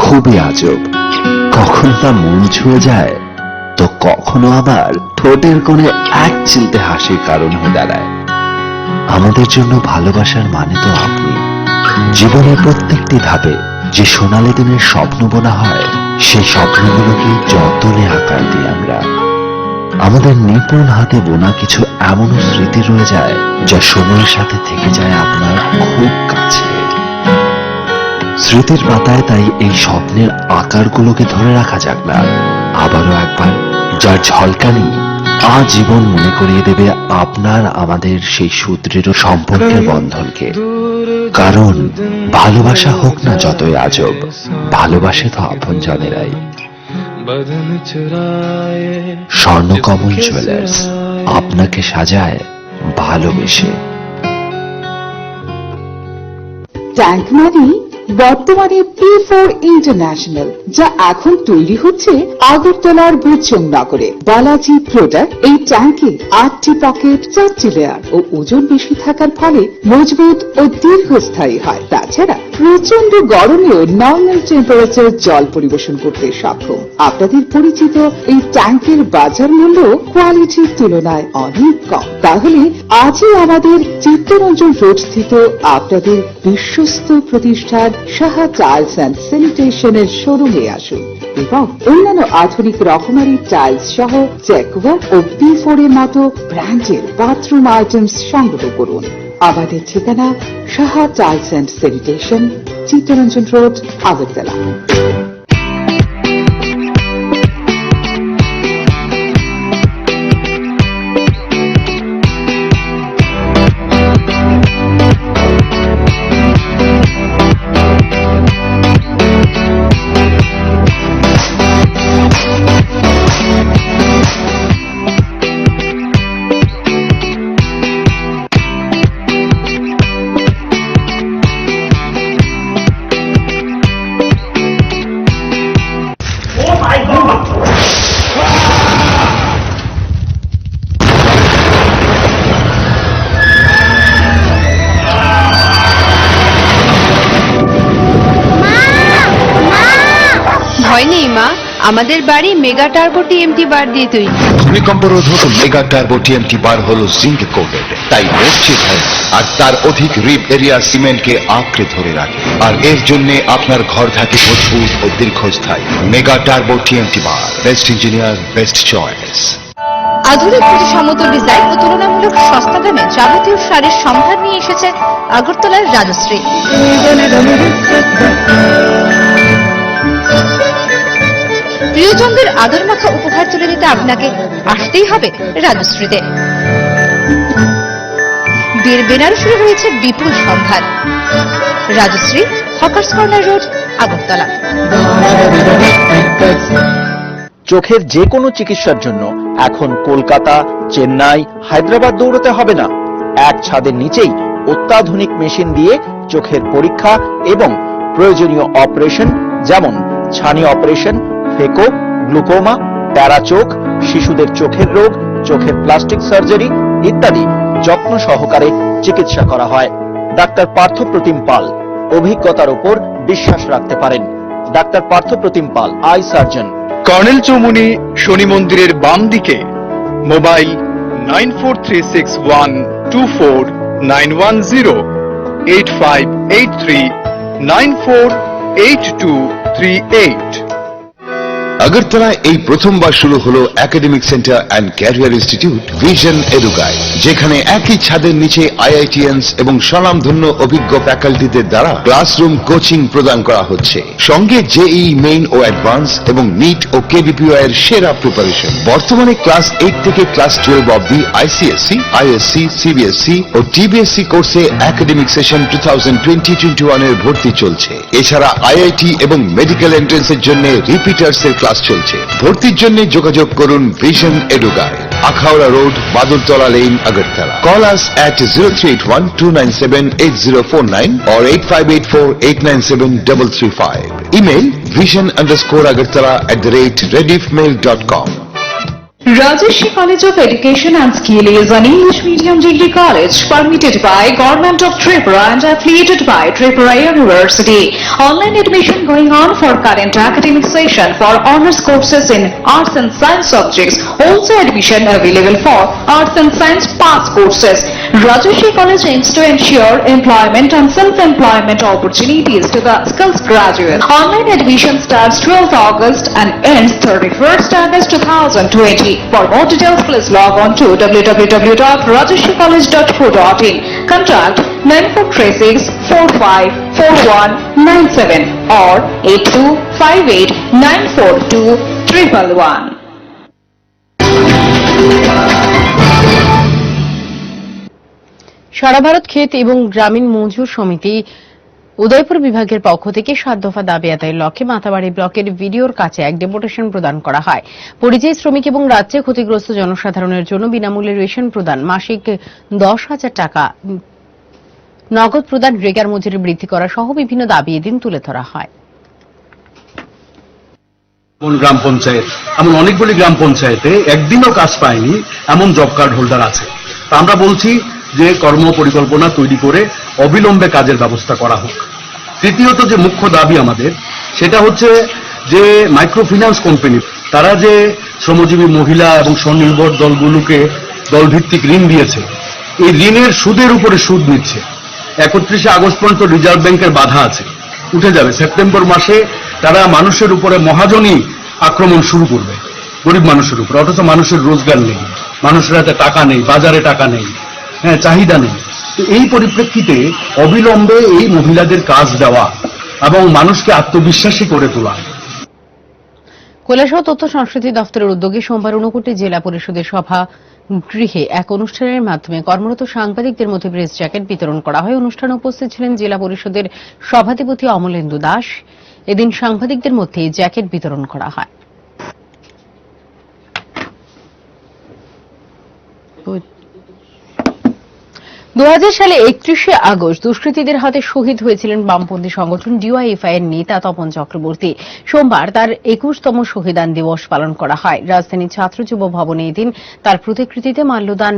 খুবই আজব, কখনো তা মন ছুঁয়ে যায় তো কখনো আবার ঠোঁটের কোণে এক চিলতে হাসির কারণ হয়ে দাঁড়ায়। আমাদের জন্য ভালোবাসার মানে তো আপনি। জীবনের প্রত্যেকটি ধাপে যে সোনালী দিনের স্বপ্ন বোনা হয়, সেই স্বপ্নগুলোকে যতনে আকার দিই আমরা। আমাদের নিপুণ হাতে বোনা কিছু এমনও স্মৃতি রয়ে যায় যা সময়ের সাথে থেকে যায় আপনার খুব কাছে। স্মৃতির পাতায় তাই এই স্বপ্নের আকারগুলোকে ধরে রাখা যাক না আবারও একবার, যার ঝলকানি আজীবন মনে করিয়ে দেবে আপনার আমাদের সেই সুদৃঢ় সম্পর্কের বন্ধনকে। কারণ ভালোবাসা হোক না যতই আজব, ভালোবাসে তো আপনজনেরাই। স্বর্ণকমল জুয়েলার্স আপনাকে সাজায় ভালোবেসে। ট্যাঙ্ক মানি বর্তমানে P4 ইন্টারন্যাশনাল, যা এখন তৈরি হচ্ছে আগরতলার বুচং নগরে। বালাজি প্রোডাক্ট এই ট্যাঙ্কে 8টি পকেট, 4টি লেয়ার ও ওজন বেশি থাকার ফলে মজবুত ও দীর্ঘস্থায়ী হয়। তাছাড়া প্রচন্ড গরমেও নর্মাল টেম্পারেচার জল পরিবেশন করতে সক্ষম। আপনাদের পরিচিত এই ট্যাঙ্কের বাজার মূল্য কোয়ালিটির তুলনায় অনেক কম। তাহলে আজই আমাদের চিত্তরঞ্জন রোড স্থিত আপনাদের বিশ্বস্ত প্রতিষ্ঠান সাহা টাইলস অ্যান্ড স্যানিটেশনের শোরুমে আসুন এবং অন্যান্য আধুনিক রকমারি টাইলস সহ চেকওয়ার্ক ও P4 এর মতো ব্র্যান্ডের বাথরুম আইটেমস সংগ্রহ করুন। আমাদের ঠিকানা Saha tiles and sanitation, Chittaranjan road, Agartala. ভয় নেই মা, আমাদের বাড়ি মেগা টার্বো টিএমটি বার দিয়ে তৈরি। ভূমিকম্প রোধক মেগা টার্বো টিএমটি বার হলো জিঙ্ক কোটেড, তাই মসজিদ হয় আর তার অধিক রিপ এরিয়া সিমেন্টকে আঁকড়ে ধরে রাখে, আর এর জন্য আপনার ঘর থাকে মজবুত ও দীর্ঘস্থায়ী। মেগা টার্বো টিএমটি বার, বেস্ট ইঞ্জিনিয়ার, বেস্ট চয়েস। আধুনিক সমতল ডিজাইন ও তুলনামূলক সস্তা দামে যাবতীয় শাড়ির সম্ভার নিয়ে এসেছে আগরতলার রাজশ্রী। প্রিয়জনদের আদর মাখা উপহার তুলে দিতে আপনাকে আসতেই হবে রাজশ্রীতে। বিয়ের বেনারসিতে রয়েছে বিপুল সম্ভার। Rajshree, hawkers corner road, Agartala. চোখের যে কোনো চিকিৎসার জন্য এখন কলকাতা, চেন্নাই, হায়দ্রাবাদ দৌড়তে হবে না। এক ছাদের নিচেই অত্যাধুনিক মেশিন দিয়ে চোখের পরীক্ষা এবং প্রয়োজনীয় অপারেশন যেমন ছানি অপারেশন, ফেকো, গ্লুকোমা, প্যারাচোখ, শিশুদের চোখের রোগ, চোখের প্লাস্টিক সার্জারি ইত্যাদি যত্ন সহকারে চিকিৎসা করা হয়। ডাক্তার পার্থপ্রতিম পাল, অভিজ্ঞতার উপর বিশ্বাস রাখতে পারেন। Doctor Parthapratim Pal, I surgeon. Colonel Chowmuhani শনি মন্দিরের বাম দিকে। মোবাইল 9436124910, 8583948238। আগরতলায় এই প্রথমবার শুরু হলো academic centre and career institute vision Eduguide, যেখানে একই ছাদের নিচে আইআইটিএনস এবং স্বনামধন্য অভিজ্ঞ ফ্যাকাল্টিদের দ্বারা ক্লাসরুম কোচিং প্রদান করা হচ্ছে, সঙ্গে জেইই মেইন ও অ্যাডভান্স এবং নিট ও কেবিপিওআই এর সেরা প্রিপারেশন। বর্তমানে ক্লাস 8 থেকে ক্লাস 12 অবধি আইসিএসসি, আইএসসি, সিবিএসসি ও টিবিএসসি কোর্সে একাডেমিক সেশন 2020-21 এর ভর্তি চলছে। এছাড়া আইআইটি এবং মেডিকেল এন্ট্রান্সের জন্য রিপিটার্স এর ক্লাস চলছে। ভর্তির জন্য যোগাযোগ করুন vision Eduguide, Akhaura road, Badurtala lane, Agartala. Call us at 0381297804 or 8584897335. Email vision_agartala@rediffmail.com. Rajarshi College of Education and Skill is an English medium degree college permitted by Government of Tripura and affiliated by Tripura University. Online admission going on for current academic session for honors courses in arts and science subjects. Also admission available for arts and science pass courses. Rajarshi College aims to ensure employment and self-employment opportunities to the skills graduates. Online admission starts 12th August and ends 31st August 2020. For more details, please log on to www.rajarshikollege.co.in. Contact 9436454197 or 8258942111. সারা ভারত ক্ষেত এবং গ্রামীণ মজুর সমিতি উদয়পুর বিভাগের পক্ষ থেকে 7 দফা দাবি আদায়ের লক্ষ্যে মাথাবাড়ি ব্লকের ভিডিওর কাছে এক ডেপুটেশন প্রদান করা হয়। পরিযায়ী শ্রমিক এবং রাজ্যে ক্ষতিগ্রস্ত জনসাধারণের জন্য বিনামূল্যে রেশন প্রদান, মাসিক 10,000 টাকা নগদ প্রদান, রেগার মজুরি বৃদ্ধি করা সহ বিভিন্ন দাবি এদিন তুলে ধরা হয়। গ্রাম পঞ্চায়েত, এমন অনেকগুলি গ্রাম পঞ্চায়েতে একদিনও কাজ পায়নি এমন জব কার্ড হোল্ডার আছে। তা আমরা বলছি যে কর্ম পরিকল্পনা তৈরি করে অবিলম্বে কাজের ব্যবস্থা করা হোক। তৃতীয়ত যে মুখ্য দাবি আমাদের, সেটা হচ্ছে যে মাইক্রো ফিন্যান্স কোম্পানি তারা যে শ্রমজীবী মহিলা এবং স্বনির্ভর দলগুলোকে দলভিত্তিক ঋণ দিয়েছে, এই ঋণের সুদের উপরে সুদ নিচ্ছে। 31 আগস্ট পর্যন্ত রিজার্ভ ব্যাংকের বাধা আছে, উঠে যাবে। সেপ্টেম্বর মাসে তারা মানুষের উপরে মহাজনী আক্রমণ শুরু করবে, গরিব মানুষের উপরে, অথচ মানুষের রোজগার নেই, মানুষের হাতে টাকা নেই, বাজারে টাকা নেই, হ্যাঁ চাহিদা নেই। তো এই পরিপ্রেক্ষিতে অবিলম্বে এই মহিলাদের কাজ দেওয়া এবং মানুষকে আত্মবিশ্বাসী করে তোলা। কৈলাসহর তথ্য সংস্কৃতি দপ্তরের উদ্যোগে সোমবার ঊনকোটি জেলা পরিষদের সভা গৃহে এক অনুষ্ঠানের মাধ্যমে কর্মরত সাংবাদিকদের মধ্যে প্রেস জ্যাকেট বিতরণ করা হয়। অনুষ্ঠানে উপস্থিত ছিলেন জেলা পরিষদের সভাধিপতি অমলেন্দু দাস। এদিন সাংবাদিকদের মধ্যে জ্যাকেট বিতরণ করা হয়। 2000 সালে 31শে আগস্ট দুষ্কৃতীদের হাতে শহীদ হয়েছিলেন বামপন্থী সংগঠন ডিওয়াইএফআই এর নেতা তপন চক্রবর্তী। সোমবার তার 21তম শহীদান দিবস পালন করা হয়। রাজধানীর ছাত্র যুব ভবনে এদিন তার প্রতিকৃতিতে মাল্যদান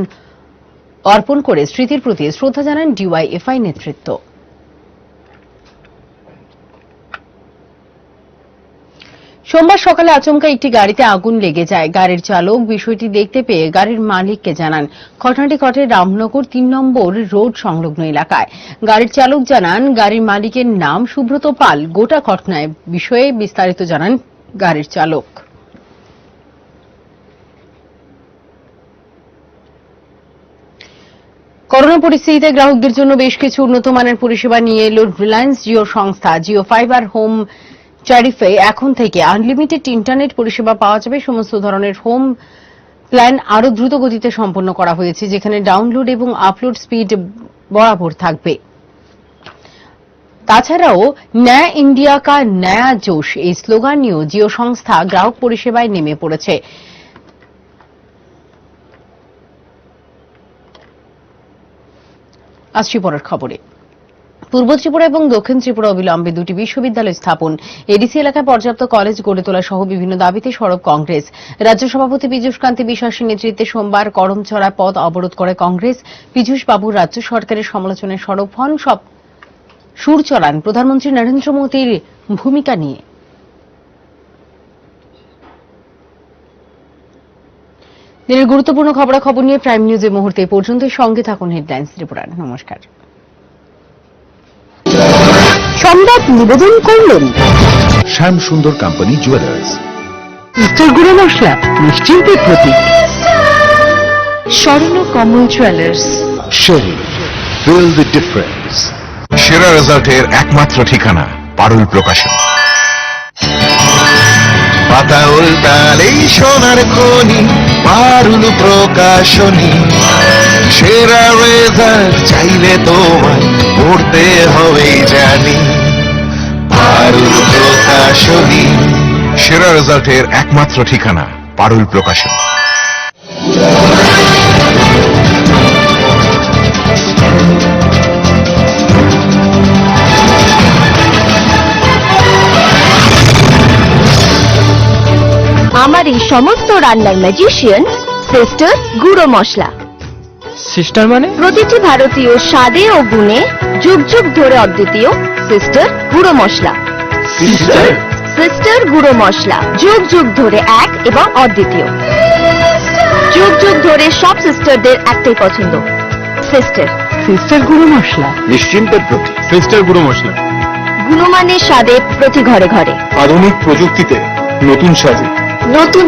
অর্পণ করে স্মৃতির প্রতি শ্রদ্ধা জানান ডিওয়াইএফআই নেতৃত্ব। সোমবার সকালে আচমকা একটি গাড়িতে আগুন লেগে যায়। গাড়ির চালক বিষয়টি দেখতে পেয়ে গাড়ির মালিককে জানান। ঘটনাটি ঘটে রামনগর ৩ নম্বর রোড সংলগ্ন এলাকায়। গাড়ির চালক জানান, গাড়ির মালিকের নাম সুব্রত পাল। গোটা ঘটনায় বিষয়ে বিস্তারিত জানান গাড়ির চালক। করোনা পরিস্থিতিতে গ্রাহকদের জন্য বেশ কিছু উন্নত মানের পরিষেবা নিয়ে এল রিলায়েন্স জিও সংস্থা। জিও ফাইবার হোম ট্যারিফে এখন থেকে আনলিমিটেড ইন্টারনেট পরিষেবা পাওয়া যাবে। সমস্ত ধরনের হোম প্ল্যান আরও দ্রুত গতিতে সম্পন্ন করা হয়েছে, যেখানে ডাউনলোড এবং আপলোড স্পিড বরাবর থাকবে। তাছাড়াও নয়া ইন্ডিয়া কা নয়া জোশ এই স্লোগান নিয়েও জিও সংস্থা গ্রাহক পরিষেবায় নেমে পড়েছে। আসছি পরের খবরে। পূর্ব ত্রিপুরা এবং দক্ষিণ ত্রিপুরা অবিলম্বে দুটি বিশ্ববিদ্যালয় স্থাপন, এডিসি এলাকায় পর্যাপ্ত কলেজ গড়ে তোলা সহ বিভিন্ন দাবিতে সরব কংগ্রেস। রাজ্য সভাপতি পীযূষ কান্তি বিশ্বাসের নেতৃত্বে সোমবার করমচড়া পথ অবরোধ করে কংগ্রেস। পীযূষ বাবু রাজ্য সরকারের সমালোচনায় সরব হন, সব সুর চড়ান প্রধানমন্ত্রী নরেন্দ্র মোদীর ভূমিকা নিয়ে। দিনের গুরুত্বপূর্ণ খবরাখবর নিয়ে প্রাইম নিউজ এই মুহূর্তে পর্যন্ত। সঙ্গে থাকুন হেডলাইন্স ত্রিপুরার। নমস্কার। সংবাদ নিবেদন করলেন শ্যাম সুন্দর কোম্পানি জুয়েলার্স। উত্তর গুঁড়ো মশলা নিশ্চিন্তের প্রতীক। স্বর্ণ কমল জুয়েলার্স। শেরি, ফিল দ্য ডিফারেন্স। সেরা রেজাল্টের একমাত্র ঠিকানা পারুল প্রকাশন। পাতা উল্টালেই সোনার খনি, পারুল প্রকাশনী। সেরা রেজাল্ট চাইলে তোমায় পড়তে হবে জানি, পারুল প্রকাশনী। সেরা রেজাল্টের একমাত্র ঠিকানা পারুল প্রকাশন। আমার এই সমস্ত রান্নার ম্যাজিশিয়ান সিস্টার গুঁড়ো মশলা। সিস্টার মানে? প্রতিটি ভারতীয় স্বাদে ও গুণে যুগ যুগ ধরে অদ্বিতীয় সিস্টার গুঁড়ো মশলা। সিস্টার গুঁড়ো মশলা যুগ যুগ ধরে এক এবং অদ্বিতীয়। যুগ যুগ ধরে সব সিস্টারদের একটাই পছন্দ, সিস্টার। সিস্টার গুঁড়ো মশলা নিশ্চিন্তের প্রতীক। সিস্টার গুঁড়ো মশলা গুণমানের স্বাদে প্রতি ঘরে ঘরে, আধুনিক প্রযুক্তিতে নতুন সাজে, নতুন